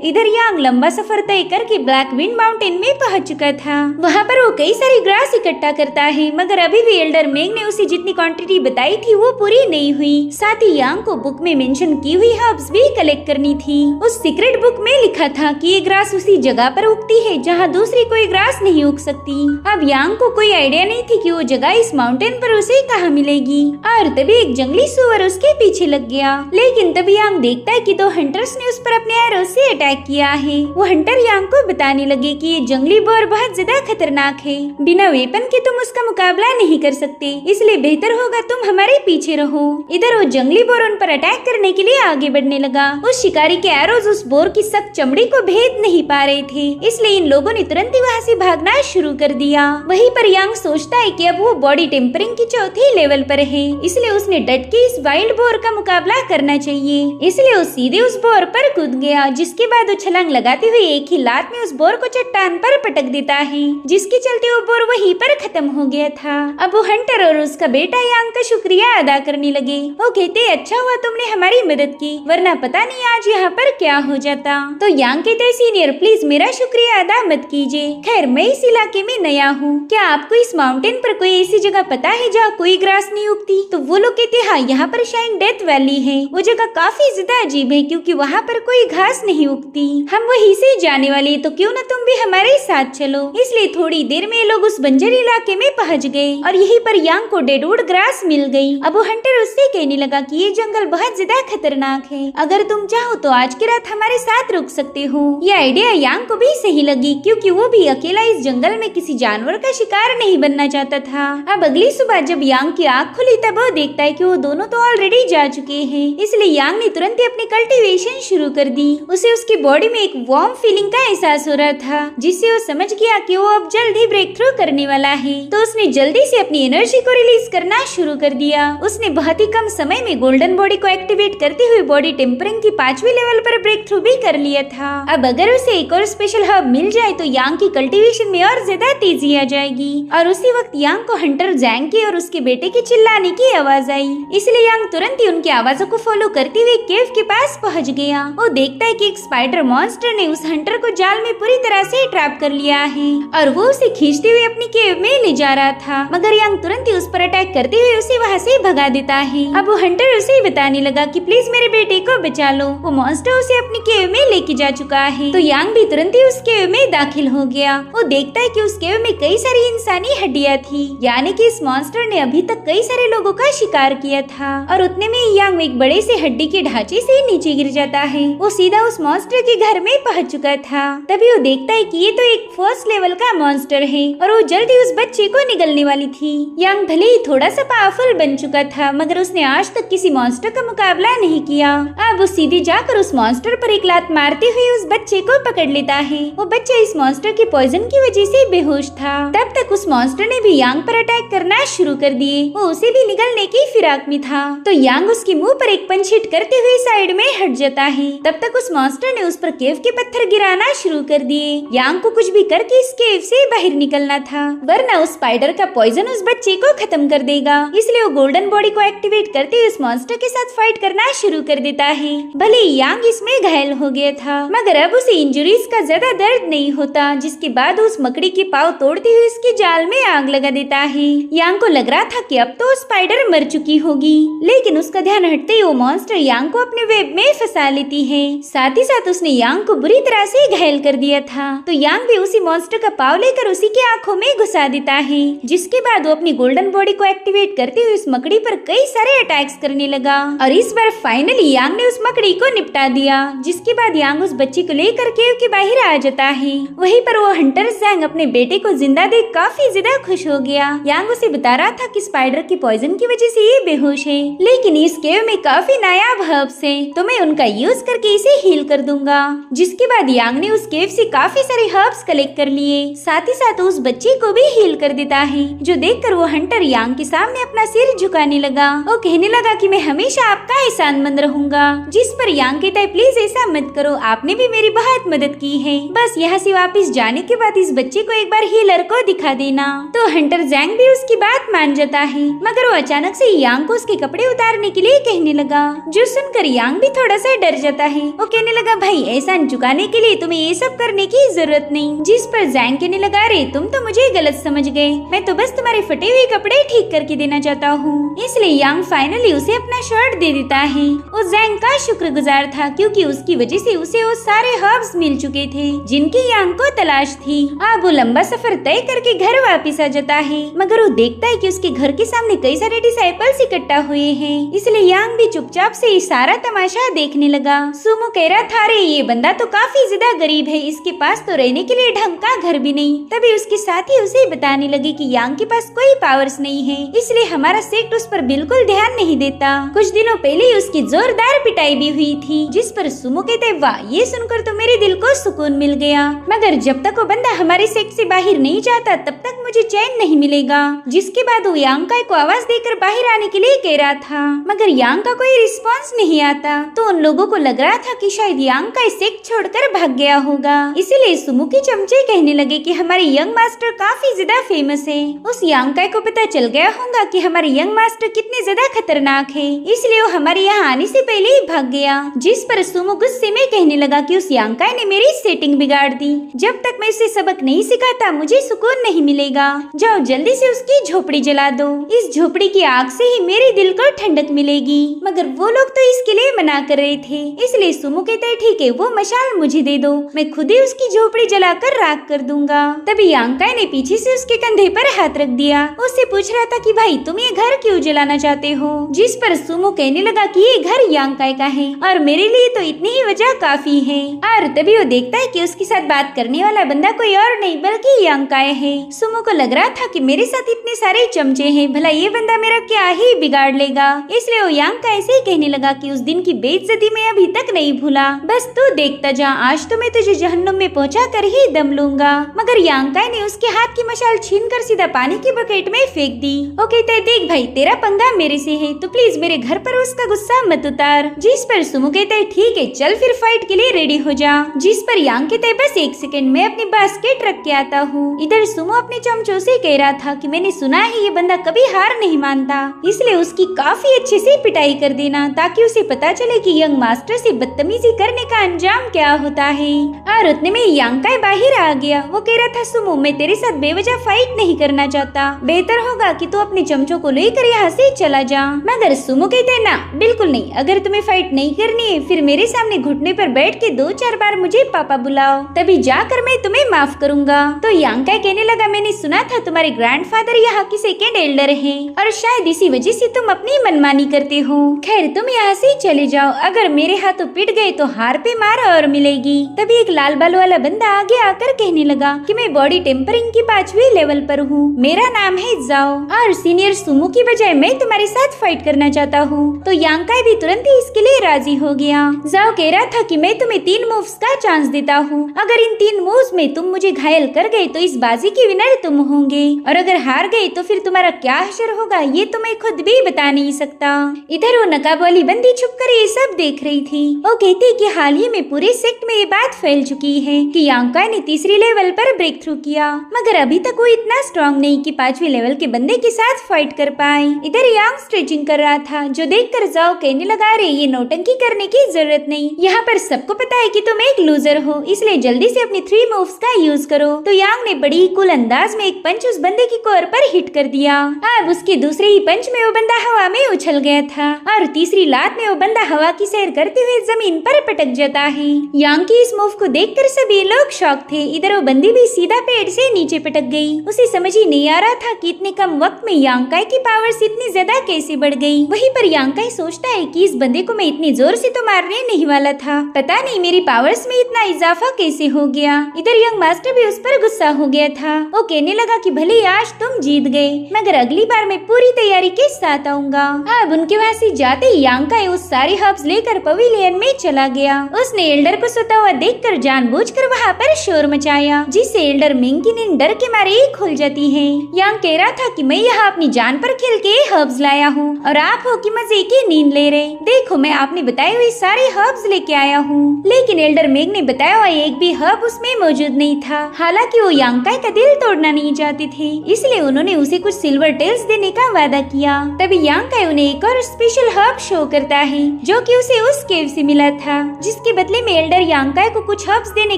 इधर यांग लंबा सफर तय करके ब्लैक विंड माउंटेन में पहुँच चुका था। वहाँ पर वो कई सारी ग्रास इकट्ठा करता है, मगर अभी भी एल्डरमिंग ने उसे जितनी क्वांटिटी बताई थी वो पूरी नहीं हुई। साथ ही यांग को बुक में मेंशन की हुई हर्ब्स भी कलेक्ट करनी थी। उस सीक्रेट बुक में लिखा था कि ये ग्रास उसी जगह पर उगती है जहाँ दूसरी कोई ग्रास नहीं उग सकती। अब यांग को कोई आइडिया नहीं थी कि वो जगह इस माउंटेन पर उसे कहाँ मिलेगी, और तभी एक जंगली सुअर उसके पीछे लग गया। लेकिन तभी यांग देखता है कि 2 हंटर्स ने उस पर अपने एरो से अटैक किया है। वो हंटर यांग को बताने लगे कि ये जंगली बोर बहुत ज्यादा खतरनाक है, बिना वेपन के तुम उसका मुकाबला नहीं कर सकते, इसलिए बेहतर होगा तुम हमारे पीछे रहो। इधर वो जंगली बोर उन पर अटैक करने के लिए आगे बढ़ने लगा। उस शिकारी के एरोज उस बोर की सख्त चमड़ी को भेद नहीं पा रहे थे, इसलिए इन लोगों ने तुरंत ही वहाँ से भागना शुरू कर दिया। वहीं पर यांग सोचता है कि अब वो बॉडी टेम्परिंग की 4थे लेवल पर है, इसलिए उसने डट के इस वाइल्ड बोर का मुकाबला करना चाहिए। इसलिए वो सीधे उस बोर पर कूद गया, जिसके बाद वो छलांग लगाते हुए एक ही लात में उस बोर को चट्टान पर पटक देता है, जिसके चलते वो बोर वहीं पर खत्म हो गया था। अब वो हंटर और उसका बेटा यांग का शुक्रिया अदा करने लगे। वो कहते अच्छा हुआ तुमने हमारी मदद की, वरना पता नहीं आज यहाँ पर क्या हो जाता। तो यांग कहते सीनियर प्लीज मेरा शुक्रिया अदा मत कीजिए, खैर मैं इस इलाके में नया हूँ, क्या आपको इस माउंटेन पर कोई ऐसी जगह पता है जहाँ कोई ग्रास नहीं उगती? तो वो लोग कहते हाँ यहाँ पर शाइन डेथ वैली है, वो जगह काफी ज्यादा अजीब है क्योंकि वहाँ पर कोई घास नहीं उगती, हम वहीं से जाने वाले, तो क्यों न तुम भी हमारे साथ चलो। इसलिए थोड़ी देर में लोग उस बंजर इलाके में पहुँच गए और यहीं पर यांग को डेडवुड ग्रास मिल गई। अब वो हंटर उससे कहने लगा कि ये जंगल बहुत ज्यादा खतरनाक है, अगर तुम चाहो तो आज की रात हमारे साथ रुक सकते हो। ये आइडिया यांग को भी सही लगी क्योंकि वो भी अकेला इस जंगल में किसी जानवर का शिकार नहीं बनना चाहता था। अब अगली सुबह जब यांग की आँख खुली तब वो देखता है कि वो दोनों तो ऑलरेडी जा चुके हैं, इसलिए यांग ने तुरंत ही अपनी कल्टीवेशन शुरू कर दी। उसे उसकी बॉडी में एक वार्म फीलिंग का एहसास हो रहा था, जिससे वो समझ गया कि वो अब जल्द ही ब्रेक थ्रू करने वाला है। तो उसने जल्दी से अपनी एनर्जी को रिलीज करना शुरू कर दिया। उसने बहुत ही कम समय में गोल्डन बॉडी को एक्टिवेट करते हुए बॉडी टेम्परिंग की 5वीं लेवल पर ब्रेक थ्रू भी कर लिया था। अब अगर उसे एक और स्पेशल हर्ब मिल जाए तो यांग की कल्टीवेशन में और ज्यादा तेजी आ जाएगी। और उसी वक्त यांग को हंटर जैंग की और उसके बेटे के चिल्लाने की आवाज आई, इसलिए यांग तुरंत ही उनकी आवाजों को फॉलो करते हुए केव के पास पहुंच गया। वो देखता है कि एक स्पाइडर मॉन्स्टर ने उस हंटर को जाल में पूरी तरह से ट्रैप कर लिया है और वो उसे खींचते हुए अपनी केव में ले जा रहा था, मगर यांग तुरंत ही उस पर अटैक करते हुए उसे वहाँ से भगा देता है। अब वो हंटर उसे बताने लगा कि प्लीज मेरे बेटे को बचा लो, वो मॉन्स्टर उसे अपनी केव में लेके जा चुका है। तो यांग भी तुरंत ही उस केव में दाखिल हो गया। वो देखता है कि उस केव में कई सारी इंसानी हड्डियां थी, यानी कि इस मॉन्स्टर ने अभी तक कई सारे लोगों का शिकार किया था। और उतने में यांग एक बड़े से हड्डी के ढांचे से नीचे गिर जाता है। वो सीधा उस मॉन्स्टर के घर में पहुंच चुका था। तभी वो देखता है कि ये तो एक फर्स्ट लेवल का मॉन्स्टर है और वो जल्दी उस बच्चे को निगलने वाली थी। यांग भले ही थोड़ा सा पावरफुल बन चुका था, मगर उसने आज तक किसी मॉन्स्टर का मुकाबला नहीं किया। अब वो सीधे जाकर उस मॉन्स्टर पर एक लात मारते हुए उस बच्चे को पकड़ लेता है। वो बच्चा इस मॉन्स्टर के पॉइजन की वजह से बेहोश था। तब तक उस मॉन्स्टर ने भी यांग पर अटैक करना शुरू कर दिए। वो उसे भी निगलने की फिराक में था, तो यांग उसके मुंह पर एक पंच हिट करते हुए साइड में हट जाता है। तब तक उस मॉन्स्टर ने उस पर केव के पत्थर गिराना शुरू कर दिए। यांग को कुछ भी करके इस केव से बाहर निकलना था, वरना उस स्पाइडर का पॉइजन उस बच्चे को खत्म कर देगा। इसलिए वो गोल्डन बॉडी को एक्टिवेट करते हुए उस मॉन्स्टर के साथ फाइट करना शुरू कर देता है। भले यांग इसमें घायल हो गया था, मगर अब उसे इंजरीज का ज्यादा दर्द नहीं होता, जिसके बाद उस मकड़ी के पाँव तोड़ते हुए उसके जाल में आग लगा देता है। यांग को लग रहा था कि अब तो स्पाइडर मर चुकी होगी, लेकिन उसका ध्यान हटते ही वो मॉन्स्टर यांग को अपने वेब में फंसा लेती है। साथ ही साथ उसने यांग को बुरी तरह से घायल कर दिया था, तो यांग भी उसी मॉन्स्टर का पाँव लेकर उसी की आंखों में घुसा देता है। जिसके बाद वो अपनी गोल्डन बॉडी को एक्टिवेट करते हुए उस मकड़ी पर कई सारे अटैक्स करने लगा और इस बार फाइनली यांग ने उस मकड़ी झोपड़ी को निपटा दिया। जिसके बाद यांग उस बच्ची को लेकर केव के बाहर आ जाता है। वहीं पर वो हंटर जैंग अपने बेटे को जिंदा देख काफी ज्यादा खुश हो गया। यांग उसे बता रहा था कि स्पाइडर की पॉइजन की वजह से ये बेहोश है, लेकिन इस केव में काफी नायाब हर्ब्स है, तो मैं उनका यूज करके इसे हील कर दूंगा। जिसके बाद यांग ने उस केव से काफी सारे हर्ब्स कलेक्ट कर लिए, साथ ही साथ उस बच्चे को भी हील कर देता है। जो देखकर वो हंटर यांग के सामने अपना सिर झुकाने लगा और कहने लगा कि मैं हमेशा आपका एहसानमंद रहूंगा। जिस पर यांग कहता है प्लीज ऐसा मत करो, आपने भी मेरी बहुत मदद की है। बस यहाँ से वापस जाने के बाद इस बच्चे को एक बार हीलर को दिखा देना। तो हंटर जैंग भी उसकी बात मान जाता है, मगर वो अचानक से यांग को उसके कपड़े उतारने के लिए कहने लगा। जो सुनकर यांग भी थोड़ा सा डर जाता है। वो कहने लगा भाई एहसान चुकाने के लिए तुम्हें ये सब करने की जरूरत नहीं। जिस पर जैंग कहने लगा अरे तुम तो मुझे गलत समझ गए, मैं तो बस तुम्हारे फटे हुए कपड़े ठीक करके देना चाहता हूँ। इसलिए यांग फाइनली उसे अपना शर्ट दे देता है। वो जैंग का शुक्रगुजार था क्योंकि उसकी वजह से उसे वो सारे हर्ब्स मिल चुके थे जिनकी यांग को तलाश थी। अब वो लंबा सफर तय करके घर वापस आ जाता है, मगर वो देखता है कि उसके घर के सामने कई सारे डिसाइपल्स इकट्ठा हुए हैं। इसलिए यांग भी चुपचाप से ये सारा तमाशा देखने लगा। सुमो कह रहा था अरे ये बंदा तो काफी ज्यादा गरीब है, इसके पास तो रहने के लिए ढंग का घर भी नहीं। तभी उसके साथी उसे बताने लगे कि यांग के पास कोई पावर्स नहीं है, इसलिए हमारा सेक्ट उस पर बिल्कुल ध्यान नहीं देता। कुछ दिनों पहले ही उसकी जोरदार पिटाई भी हुई थी। जिस पर सुमो कहते वाह ये सुनकर तो मेरे दिल को सुकून मिल गया, मगर जब तक वो बंदा हमारे सेक्ट से बाहर नहीं जाता तब तक मुझे चैन नहीं मिलेगा। जिसके बाद वो यांकाई को आवाज देकर बाहर आने के लिए कह रहा था, मगर यांग का कोई रिस्पॉन्स नहीं आता। तो उन लोगों को लग रहा था कि शायद यांकाई सेक्ट छोड़कर भाग गया होगा। इसीलिए सुमो के चमचे कहने लगे कि हमारे यंग मास्टर काफी ज्यादा फेमस है। उस यांकाई को पता चल गया होगा कि हमारे यंग मास्टर कितने ज्यादा खतरनाक है, इसलिए वो हमारे यहाँ आने से पहले ही भाग गया। जिस पर सुमो गुस्से में कहने लगा कि उस यांकाई ने मेरी सेटिंग बिगाड़ दी, जब तक मैं उसे सबक नहीं सिखाता मुझे सुकून नहीं मिलेगा। जाओ जल्दी से उसकी झोपड़ी जला दो, इस झोपड़ी की आग से ही मेरे दिल को ठंडक मिलेगी। मगर वो लोग तो इसके लिए मना कर रहे थे, इसलिए सुमो कहते हैं ठीक है वो मशाल मुझे दे दो, मैं खुद ही उसकी झोपड़ी जलाकर राख कर दूंगा। तभी यांकाई ने पीछे से उसके कंधे पर हाथ रख दिया। उससे पूछ रहा था कि भाई तुम ये घर क्यों जलाना चाहते हो। जिस पर सुमो कहने लगा कि ये घर यांकाई का है और मेरे लिए तो इतनी ही वजह काफी है। और तभी वो देखता है कि उसके साथ बात करने वाला बंदा कोई और नहीं बल्कि यांकाई है। सुमो को लग रहा था कि मेरे साथ इतने सारे चमचे हैं, भला ये बंदा मेरा क्या ही बिगाड़ लेगा। इसलिए वो यांकाई से कहने लगा कि उस दिन की बेइज्जती मैं अभी तक नहीं भूला, बस तू देखता जा, आज तो मैं तुझे जहन्नुम में पहुंचा कर ही दम लूंगा। मगर यांकाई ने उसके हाथ की मशाल छीनकर सीधा पानी की बकेट में फेंक दी। वो कहता है देख भाई तेरा पंगा मेरे से है, तो प्लीज मेरे घर पर उसका गुस्सा मत उतार। जिस पर सुमो कहता है ठीक है चल फिर फाइट के लिए रेडी हो जा। जिस पर यांग कहता है बस एक सेकंड में अपनी बास्केट रख के आता हूँ। इधर सुमो अपने चमचों से कह रहा था कि मैंने सुना है ये बंदा कभी हार नहीं मानता, इसलिए उसकी काफी अच्छे से पिटाई कर देना ताकि उसे पता चले कि यंग मास्टर से बदतमीजी करने का अंजाम क्या होता है। और उतने में यांकाई बाहर आ गया। वो कह रहा था सुमो मैं तेरे साथ बेवजह फाइट नहीं करना चाहता, बेहतर होगा कि तू अपने चमचों को लेकर यहाँ से चला जा। मगर सुमो कहते ना बिल्कुल नहीं, अगर तुम्हें फाइट नहीं करनी है फिर मेरे सामने घुटने पर बैठ के 2-4 बार मुझे पापा बुलाओ, तभी जाकर मैं तुम्हें माफ करूंगा। तो यांकाई कहने लगा मैंने सुना था तुम्हारे ग्रैंडफादर यहाँ की सेकेंड एल्डर हैं और शायद इसी वजह से तुम अपनी मनमानी करते हो। खैर तुम यहाँ से चले जाओ, अगर मेरे हाथों पिट गए तो हार पे मार और मिलेगी। तभी एक लाल बाल वाला बंदा आगे आकर कहने लगा कि मैं बॉडी टेम्परिंग की 5वीं लेवल पर हूँ, मेरा नाम है जाओ और सीनियर सुमो की बजाय मैं तुम्हारे साथ फाइट करना चाहता हूँ। तो यांकाई भी तुरंत ही इसके लिए राजी हो गया। जाओ कह रहा था कि मैं तुम्हें 3 मूव्स का चांस देता हूँ, अगर इन 3 मूव्स में तुम मुझे घायल कर गए तो इस बाजी के विनर तुम होंगे, और अगर हार गए तो फिर तुम्हारा क्या हशर होगा ये तो मैं खुद भी बता नहीं सकता। इधर वो नकाब वाली बंदी छुप कर ये सब देख रही थी। वो कहती कि हाल ही में पूरे सेक्ट में ये बात फैल चुकी है कि यांकाई ने 3री लेवल पर ब्रेक थ्रू किया, मगर अभी तक वो इतना स्ट्रॉन्ग नहीं कि 5वीं लेवल के बंदे के साथ फाइट कर पाए। इधर यांग स्ट्रेचिंग कर रहा था, जो देखकर जाओ कहने लगा अरे ये नौटंकी करने की जरूरत नहीं, यहाँ पर सबको पता है कि तुम एक लूजर हो, इसलिए जल्दी से अपनी 3 मूव्स का यूज करो। तो यांग ने बड़ी ही कूल अंदाज में एक पंच उस बंदे की कोर पर हिट कर दिया। अब उसके दूसरे ही पंच में वो बंदा हवा में उछल गया था और तीसरी लात में वो बंदा हवा की सैर करते हुए जमीन पर पटक जाता है। यांग की इस मूव को देखकर सभी लोग शॉक थे। इधर वो बंदी भी सीधा पेड़ से नीचे पटक गई। उसे समझ ही नहीं आ रहा था कि इतने कम वक्त में यांकाई की पावर्स इतनी ज्यादा कैसे बढ़ गई। वहीं पर यांकाई सोचता है कि इस बंदे को मैं इतनी जोर से तो मारने नहीं वाला था। पता नहीं मेरी पावर्स में इतना इजाफा कैसे हो गया। इधर यंग मास्टर भी उस पर गुस्सा हो गया था। वो कहने लगा कि भले आज तुम जीत गए, मगर अगली बार मैं पूरी तैयारी के साथ आऊंगा। अब उनके वहाँ से जाते ही यांकाई उस सारे हर्ब्स लेकर पवेलियन में चला गया। उसने एल्डर को सोता हुआ देखकर जानबूझकर वहाँ पर शोर मचाया, जिससे एल्डर मिंग की नींद डर के मारे ही खुल जाती है। यांग कह रहा था कि मैं यहाँ अपनी जान पर खेल के हर्ब्स लाया हूँ और आप हो कि मजे की नींद ले रहे। देखो मैं आपने बताए हुए सारे हर्ब्स लेके आया हूँ। लेकिन एल्डर मिंग ने बताया हुआ एक भी हर्ब उसमें मौजूद नहीं था। हालांकि वो यांकाई का दिल तोड़ना नहीं चाहते थे, इसलिए उन्होंने उसे कुछ सिल्वर टेल्स देने का वादा किया। तभी यांकाई उन्हें एक और स्पेशल हर्ब शो करता है जो कि उसे उस केव से मिला था, जिसके बदले में एल्डर यांकाई को कुछ हर्ब्स देने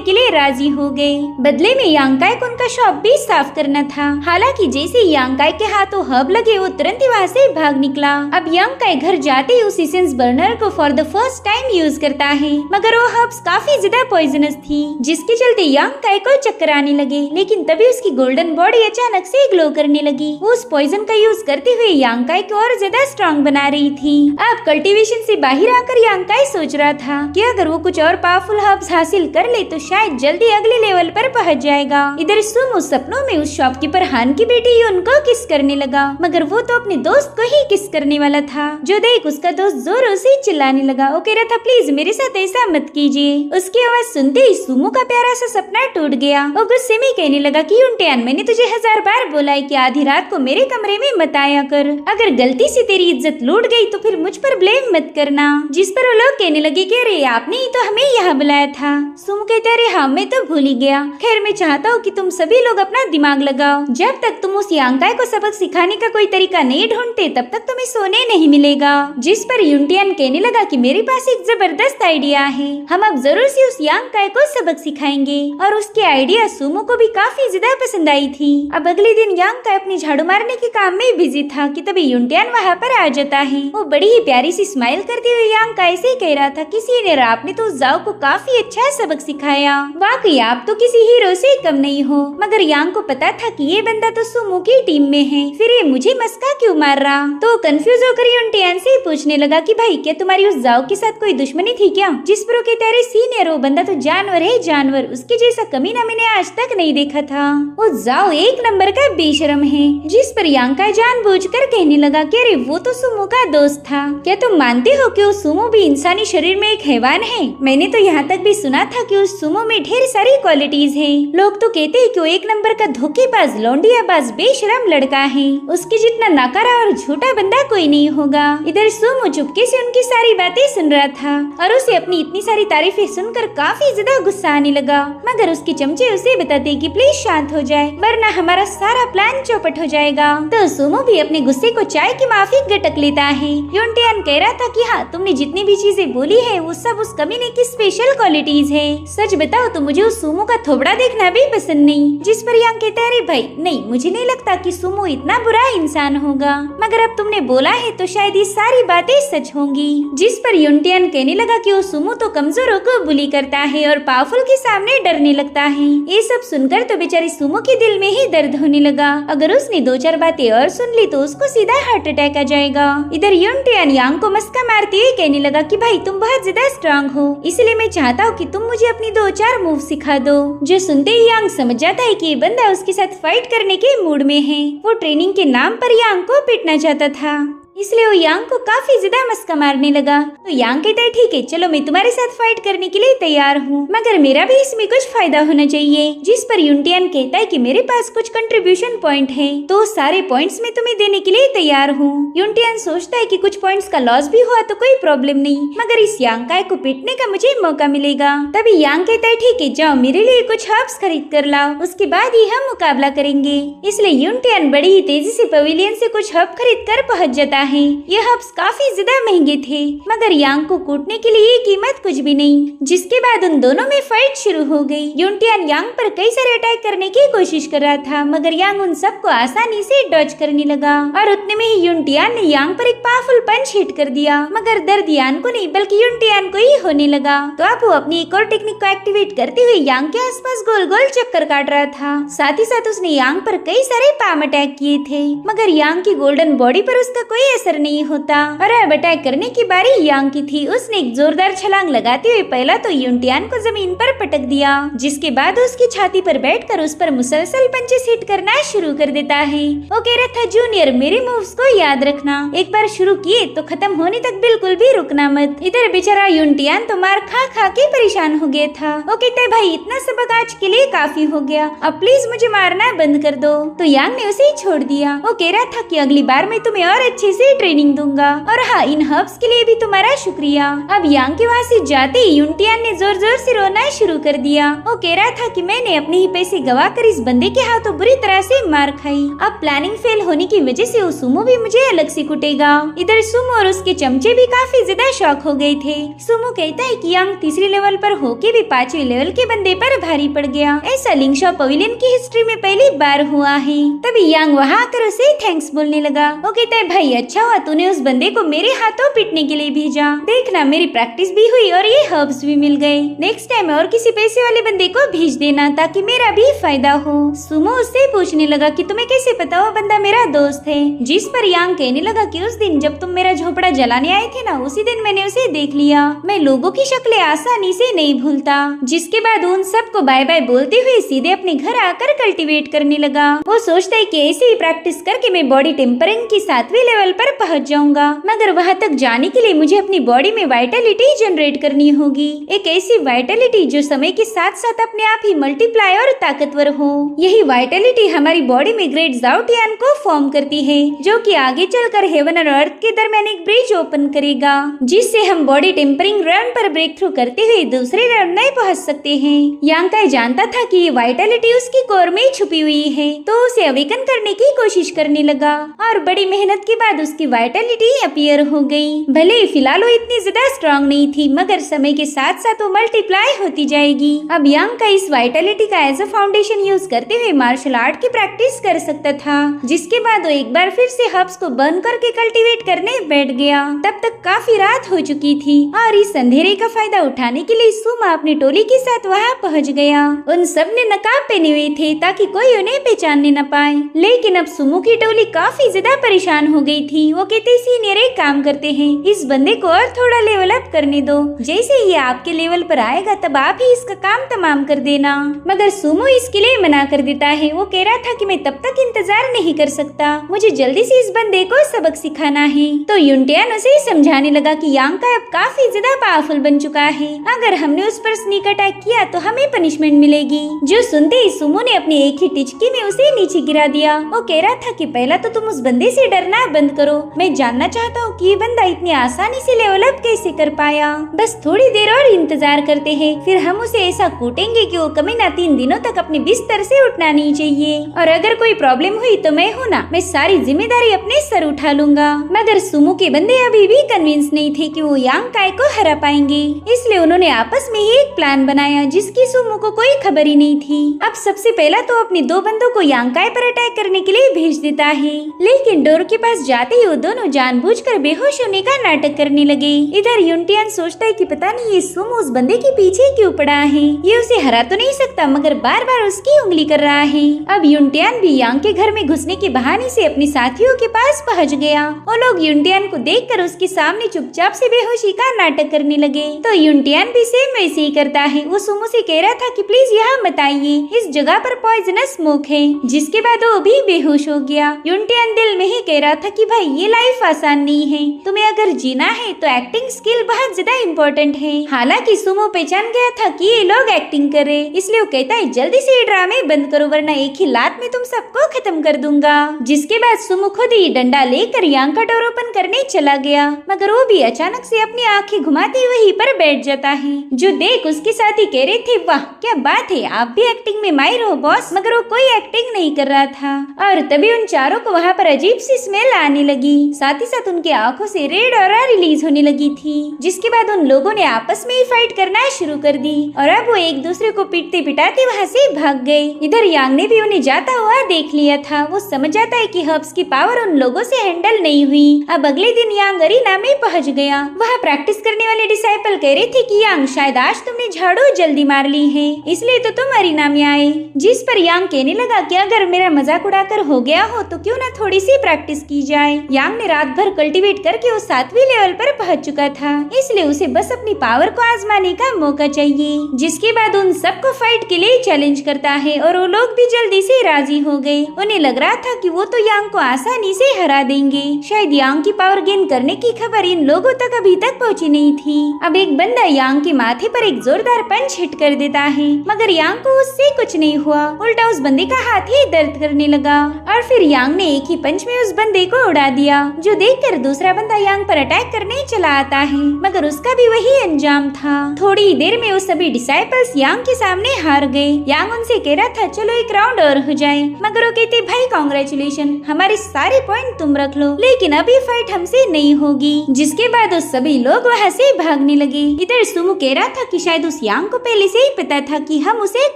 के लिए राजी हो गए। बदले में यांकाई को उनका शॉप भी साफ करना था। हालांकि जैसे यांकाई के हाथों हर्ब लगे वो तुरंत ही वहाँ से भाग निकला। अब यांकाई घर जाते ही उस एसेंस बर्नर को for the first time use करता है, मगर वो हर्ब्स काफी ज्यादा पॉइजनस थी, जिसके चलते यांकाई को चक्कर आने लगे। लेकिन तभी उसकी गोल्डन बॉडी अचानक से ग्लो करने लगी। वो उस पॉइजन का यूज करते हुए यांकाई को और ज्यादा स्ट्रॉन्ग बना रही थी। अब कल्टीवेशन से बाहर आकर यांकाई सोच रहा था कि अगर वो कुछ और पावरफुल हर्ब्स हासिल कर ले तो शायद जल्दी अगले लेवल पर पहुंच जाएगा। इधर सुमो सपनों में उस शॉपकीपर हान की बेटी उनको किस करने लगा, मगर वो तो अपने दोस्त को ही किस करने वाला था। जो देख उसका दोस्त जोरों से चिल्लाने लगा। वो कह रहा था प्लीज मेरे साथ ऐसा मत कीजिए। उसकी आवाज सुनते ही सुमो का प्यारा सा सपना टूट गया। वो गुस्से में कहने लगा कि यूनटेन मैंने तुझे 1000 बार बोला है कि आधी रात को मेरे कमरे में मत आया कर। अगर गलती से तेरी इज्जत लूट गई तो फिर मुझ पर ब्लेम मत करना। जिस पर वो लोग कहने लगे कि अरे आपने ही तो हमें यहाँ बुलाया था। सुमो कहते अरे हाँ मैं तो भूल ही गया। खैर मैं चाहता हूँ कि तुम सभी लोग अपना दिमाग लगाओ। जब तक तुम उस यांकाई को सबक सिखाने का कोई तरीका नहीं ढूंढते तब तक तुम्हें सोने नहीं मिलेगा। जिस पर यूनटेन कहने लगा कि मेरे पास एक जबरदस्त आइडिया है। हम अब जरूर से उस यांकाई को सबक सिखाएंगे। और उसके आइडिया सुमो को भी काफी ज्यादा पसंद आई थी। अब अगले दिन यांकाई अपनी झाड़ू मारने के काम में बिजी था कि तभी यूनटेन वहाँ पर आ जाता है। वो बड़ी ही प्यारी सी स्माइल करते हुए यांकाई से कह रहा था कि सीनियर आपने तो जाओ को काफी अच्छा सबक सिखाया। वाकई आप तो किसी हीरो से कम नहीं हो। मगर यांग को पता था कि ये बंदा तो सुमो की टीम में है, फिर ये मुझे मस्का क्यों मार रहा। तो कंफ्यूज होकर यूनटेन से पूछने लगा कि भाई क्या तुम्हारी उस जाओ के साथ कोई दुश्मनी थी क्या। जिस पर वो कहते अरे सीनियर वो बंदा तो जानवर है जानवर, उसके जैसा कमीना मैंने आज तक नहीं देखा था। वो जाओ एक नंबर का बेशरम है। जिस पर यांकाई जानबूझकर कहने लगा कि अरे वो तो सुमो का दोस्त था। क्या तुम मानते हो कि वो सुमो भी इंसानी शरीर में एक हैवान है। मैंने तो यहाँ तक भी सुना था कि उस सुमो में ढेर सारी क्वालिटीज है। लोग तो कहते हैं कि वो एक नंबर का धोखेबाज लौंडियाबाज बेशरम लड़का है। उसके जितना नाकारा और झूठा बंदा कोई नहीं होगा। इधर सुमो चुपके से उनकी सारी बातें सुन रहा था और उसे अपनी इतनी सारी तारीफें सुनकर काफी ज्यादा गुस्सा आने लगा। मगर उसके चमचे उसे बताते कि प्लीज शांत हो जाए वरना हमारा सारा प्लान चौपट हो जाएगा। तो सुमो भी अपने गुस्से को चाय की माफिक गटक लेता है। यूनटेन कह रहा था कि हाँ तुमने जितनी भी चीजें बोली है वो सब उस कमीने की स्पेशल क्वालिटीज है। सच बताओ तो मुझे उस सुमो का थोबड़ा देखना भी पसंद नहीं। जिस पर यांग कहता है अरे भाई नहीं मुझे नहीं लगता कि सुमो इतना बुरा इंसान होगा, मगर अब तुमने बोला है तो शायद ये सारी बातें सच होंगी। जिस पर यूनटेन कहने लगा कि वो सुमो तो कमजोरों को बुली करता है और पावरफुल के सामने डरने लगता है। ये सब सुनकर तो बेचारी सुमो के दिल में ही दर्द होने लगा। अगर उसने 2-4 बातें और सुन ली तो उसको सीधा हार्ट अटैक आ जाएगा। इधर यूनटेन यांग को मस्का मारते हुए कहने लगा कि भाई तुम बहुत ज्यादा स्ट्रांग हो, इसलिए मैं चाहता हूँ कि तुम मुझे अपनी 2-4 मूव सिखा दो। जो सुनते ही यांग समझ जाता है कि ये बंदा उसके साथ फाइट करने के मूड में है। वो ट्रेनिंग के नाम पर यांग को पीटना चाहता था, इसलिए वो यांग को काफी ज्यादा मस्का मारने लगा। तो यांग कहता है ठीक है चलो मैं तुम्हारे साथ फाइट करने के लिए तैयार हूँ, मगर मेरा भी इसमें कुछ फायदा होना चाहिए। जिस पर यूनटेन कहता है कि मेरे पास कुछ कंट्रीब्यूशन पॉइंट है तो सारे पॉइंट्स में तुम्हें देने के लिए तैयार हूँ। यूनटेन सोचता है कि कुछ पॉइंट्स का लॉस भी हुआ तो कोई प्रॉब्लम नहीं, मगर इस यांकाई को पीटने का मुझे मौका मिलेगा। तभी यांग कहता है ठीक है जाओ मेरे लिए कुछ हर्ब्स खरीद कर लाओ, उसके बाद ही हम मुकाबला करेंगे। इसलिए यूनटेन बड़ी ही तेजी से पवेलियन से कुछ हर्ब खरीद कर पहुँच जाता है। ये हर्ब्स काफी ज्यादा महंगे थे, मगर यांग को कूटने के लिए कीमत कुछ भी नहीं। जिसके बाद उन दोनों में फाइट शुरू हो गई। यूनटेन यांग पर कई सारे अटैक करने की कोशिश कर रहा था, मगर यांग उन सबको आसानी से डॉज करने लगा और उतने में ही यूनटेन ने यांग पर एक पावरफुल पंच हिट कर दिया, मगर दर्द यांग को नहीं बल्कि यूनटेन को ही होने लगा। तो अब वो अपनी एक और टेक्निक को एक्टिवेट करते हुए यांग के आसपास गोल गोल चक्कर काट रहा था। साथ ही साथ उसने यांग पर कई सारे पाम अटैक किए थे, मगर यांग की गोल्डन बॉडी पर उसका कोई असर नहीं होता। और अब अटैक करने की बारी यांग की थी। उसने एक जोरदार छलांग लगाते हुए पहला तो यूनटियान को जमीन पर पटक दिया, जिसके बाद उसकी छाती पर बैठकर उस पर मुसलसल पंचेस हिट करना शुरू कर देता है। वो कह रहा था, जूनियर मेरे मूव्स को याद रखना, एक बार शुरू किए तो खत्म होने तक बिल्कुल भी रुकना मत। इधर बेचारा यूनटियान तो मार खा खा के परेशान हो गया था। वो कहता है, भाई इतना सबक आज के लिए काफी हो गया, अब प्लीज मुझे मारना बंद कर दो। तो यांग ने उसे छोड़ दिया। वो कह रहा था कि अगली बार मैं तुम्हें और अच्छे से ट्रेनिंग दूंगा, और हाँ, इन हर्ब्स के लिए भी तुम्हारा शुक्रिया। अब यांग के वहाँ से जाते ही यूनटियान ने जोर जोर से रोना शुरू कर दिया। वो कह रहा था कि मैंने अपने ही पैसे गवा कर इस बंदे के हाथों बुरी तरह से मार खाई, अब प्लानिंग फेल होने की वजह से वो सुमो भी मुझे अलग से कुटेगा। इधर सुमो और उसके चमचे भी काफी ज्यादा शॉक हो गए थे। सुमो कहता है कि यांग तीसरे लेवल पर होके भी 5वें लेवल के बंदे पर भारी पड़ गया। ऐसा लिंगशॉ पवेलियन की हिस्ट्री में पहली बार हुआ है। तभी यांग वहाँ आकर उसे थैंक्स बोलने लगा। वो कहता है, भाई अच्छा हुआ तूने उस बंदे को मेरे हाथों पीटने के लिए भेजा, देखना मेरी प्रैक्टिस भी हुई और ये हर्ब्स भी मिल गए। नेक्स्ट टाइम और किसी पैसे वाले बंदे को भेज देना ताकि मेरा भी फायदा हो। सुमो उससे पूछने लगा कि तुम्हें कैसे पता वो बंदा मेरा दोस्त है, जिस पर यांग कहने लगा कि उस दिन जब तुम मेरा झोपड़ा जलाने आए थे ना, उसी दिन मैंने उसे देख लिया। मैं लोगों की शक्लें आसानी से नहीं भूलता। जिसके बाद उन सबको बाय बाय बोलते हुए सीधे अपने घर आकर कल्टीवेट करने लगा। वो सोचता है कि ऐसे ही प्रैक्टिस करके मैं बॉडी टेम्परिंग की 7वें लेवल पर पहुंच जाऊंगा, मगर वहां तक जाने के लिए मुझे अपनी बॉडी में वाइटलिटी जनरेट करनी होगी, एक ऐसी वाइटलिटी जो समय के साथ साथ अपने आप ही मल्टीप्लाई और ताकतवर हो। यही वाइटलिटी हमारी बॉडी में ग्रेट ज़ाओटियान को फॉर्म करती है, जो कि आगे चलकर हेवन और अर्थ के दरमियान एक ब्रिज ओपन करेगा, जिससे हम बॉडी टेम्परिंग राउंड पर ब्रेक थ्रू करते हुए दूसरे राउंड में पहुंच सकते हैं। यांग काई जानता था कि ये वाइटलिटी उसकी कोर में छुपी हुई है, तो उसे अवेकन करने की कोशिश करने लगा और बड़ी मेहनत के बाद उसकी वाइटलिटी अपीयर हो गई। भले फिलहाल वो इतनी ज्यादा स्ट्रॉन्ग नहीं थी, मगर समय के साथ साथ वो मल्टीप्लाई होती जाएगी। अब यांग का इस वाइटलिटी का एज अ फाउंडेशन यूज करते हुए मार्शल आर्ट की प्रैक्टिस कर सकता था, जिसके बाद वो एक बार फिर से हर्ब्स को बर्न करके कल्टीवेट करने बैठ गया। तब तक काफी रात हो चुकी थी और इस अंधेरे का फायदा उठाने के लिए सुमा अपनी टोली के साथ वहाँ पहुँच गया। उन सब ने नकाब पहने हुए थे ताकि कोई उन्हें पहचानने न पाए, लेकिन अब सुमो की टोली काफी ज्यादा परेशान हो गई थी। वो कहते, सीनियर एक काम करते हैं, इस बंदे को और थोड़ा लेवल अप करने दो, जैसे ही आपके लेवल पर आएगा तब आप ही इसका काम तमाम कर देना। मगर सुमो इसके लिए मना कर देता है। वो कह रहा था कि मैं तब तक इंतजार नहीं कर सकता, मुझे जल्दी से इस बंदे को सबक सिखाना है। तो यूनटियान उसे समझाने लगा कि यांग का अब काफी ज्यादा पावरफुल बन चुका है, अगर हमने उस पर स्नीक अटैक किया तो हमें पनिशमेंट मिलेगी। जो सुनते ही सुमो ने अपनी एक ही टिचकी में उसे नीचे गिरा दिया। वो कह रहा था कि पहला तो तुम उस बंदे से डरना बंद करो, मैं जानना चाहता हूँ कि ये बंदा इतनी आसानी से लेवल अप कैसे कर पाया। बस थोड़ी देर और इंतजार करते हैं, फिर हम उसे ऐसा कूटेंगे कि वो कमीना 3 दिनों तक अपने बिस्तर से उठना नहीं चाहिए, और अगर कोई प्रॉब्लम हुई तो मैं हूँ ना, मैं सारी जिम्मेदारी अपने सर उठा लूंगा। मगर सुमो के बंदे अभी भी कन्विंस नहीं थे कि वो यांग काय को हरा पाएंगे, इसलिए उन्होंने आपस में ही एक प्लान बनाया जिसकी सुमो को कोई खबर ही नहीं थी। अब सबसे पहला तो अपने 2 बंदों को यांग काय पर अटैक करने के लिए भेज देता है, लेकिन डोर के पास जाते ही वो दोनों जानबूझकर बेहोश होने का नाटक करने लगे। इधर यूनटियान सोचता है कि पता नहीं ये सुमो उस बंदे के पीछे क्यों पड़ा है, ये उसे हरा तो नहीं सकता मगर बार बार उसकी उंगली कर रहा है। अब यूनटियान भी यांग के घर में घुसने के बहाने से अपने साथियों के पास पहुंच गया। वो लोग यूनटियान को देखकर उसके सामने चुपचाप से बेहोशी का नाटक करने लगे, तो यूनटियान भी सेम वैसे ही करता है। वो सुमो से कह रहा था कि प्लीज यहाँ मत आइए, इस जगह पर पॉइजनस स्मोक है, जिसके बाद वो भी बेहोश हो गया। यूनटियान दिल में ही कह रहा था कि भाई ये लाइफ आसान नहीं है, तुम्हें अगर जीना है तो एक्टिंग स्किल बहुत ज्यादा इम्पोर्टेंट है। हालांकि सुमो पहचान गया था कि ये लोग एक्टिंग कर रहे, इसलिए वो कहता है जल्दी से ये ड्रामे बंद करो वरना एक ही लात में तुम सबको खत्म कर दूंगा। जिसके बाद सुमो खुद ही डंडा लेकर यांग का डोर ओपन करने चला गया, मगर वो भी अचानक से अपनी आंखें घुमाते वहीं पर बैठ जाता है। जो देख उसके साथी कह रहे थे, वाह क्या बात है, आप भी एक्टिंग में माहिर हो बॉस, मगर वो कोई एक्टिंग नहीं कर रहा था। और तभी उन चारों को वहाँ पर अजीब सी स्मेल आने लगी, साथ ही साथ उनके आंखों से रेड ऑरा रिलीज होने लगी थी। जिसके बाद उन लोगों ने आपस में ही फाइट करना शुरू कर दी और अब वो एक दूसरे को पीटते पिटाते वहाँ से भाग गए। इधर यांग ने भी उन्हें जाता हुआ देख लिया था। वो समझ जाता है कि हर्ब्स की पावर उन लोगों से हैंडल नहीं हुई। अब अगले दिन यांग अरीना में पहुँच गया। वहाँ प्रैक्टिस करने वाले डिसाइपल कह रहे थे कि यांग शायद आज तुमने झाड़ू जल्दी मार ली है, इसलिए तो तुम अरीना में आए। जिस पर यांग कहने लगा कि अगर मेरा मजाक उड़ाकर हो गया हो तो क्यों ना थोड़ी सी प्रैक्टिस की जाए। यांग ने रात भर कल्टीवेट करके वो 7वीं लेवल पर पहुंच चुका था, इसलिए उसे बस अपनी पावर को आजमाने का मौका चाहिए। जिसके बाद उन सबको फाइट के लिए चैलेंज करता है और वो लोग भी जल्दी से राजी हो गए। उन्हें लग रहा था कि वो तो यांग को आसानी से हरा देंगे। शायद यांग की पावर गेन करने की खबर इन लोगों तक अभी तक पहुंची नहीं थी। अब एक बंदा यांग के माथे पर एक जोरदार पंच हिट कर देता है, मगर यांग को उससे कुछ नहीं हुआ, उल्टा उस बंदे का हाथ ही दर्द करने लगा और फिर यांग ने एक ही पंच में उस बंदे को उड़ा दिया, जो देखकर दूसरा बंदा यांग पर अटैक करने चला आता है, मगर उसका भी वही अंजाम था। थोड़ी देर में वो सभी डिसाइपल्स यांग के सामने हार गए। यांग उनसे कह रहा था चलो एक राउंड और हो जाए, मगर वो कहते भाई कांग्रेचुलेशन, हमारे सारे पॉइंट तुम रख लो, लेकिन अभी फाइट हमसे नहीं होगी। जिसके बाद उस सभी लोग वहाँ से भागने लगे। इधर सुमो कह रहा था कि शायद उस यांग को पहले से ही पता था कि हम उसे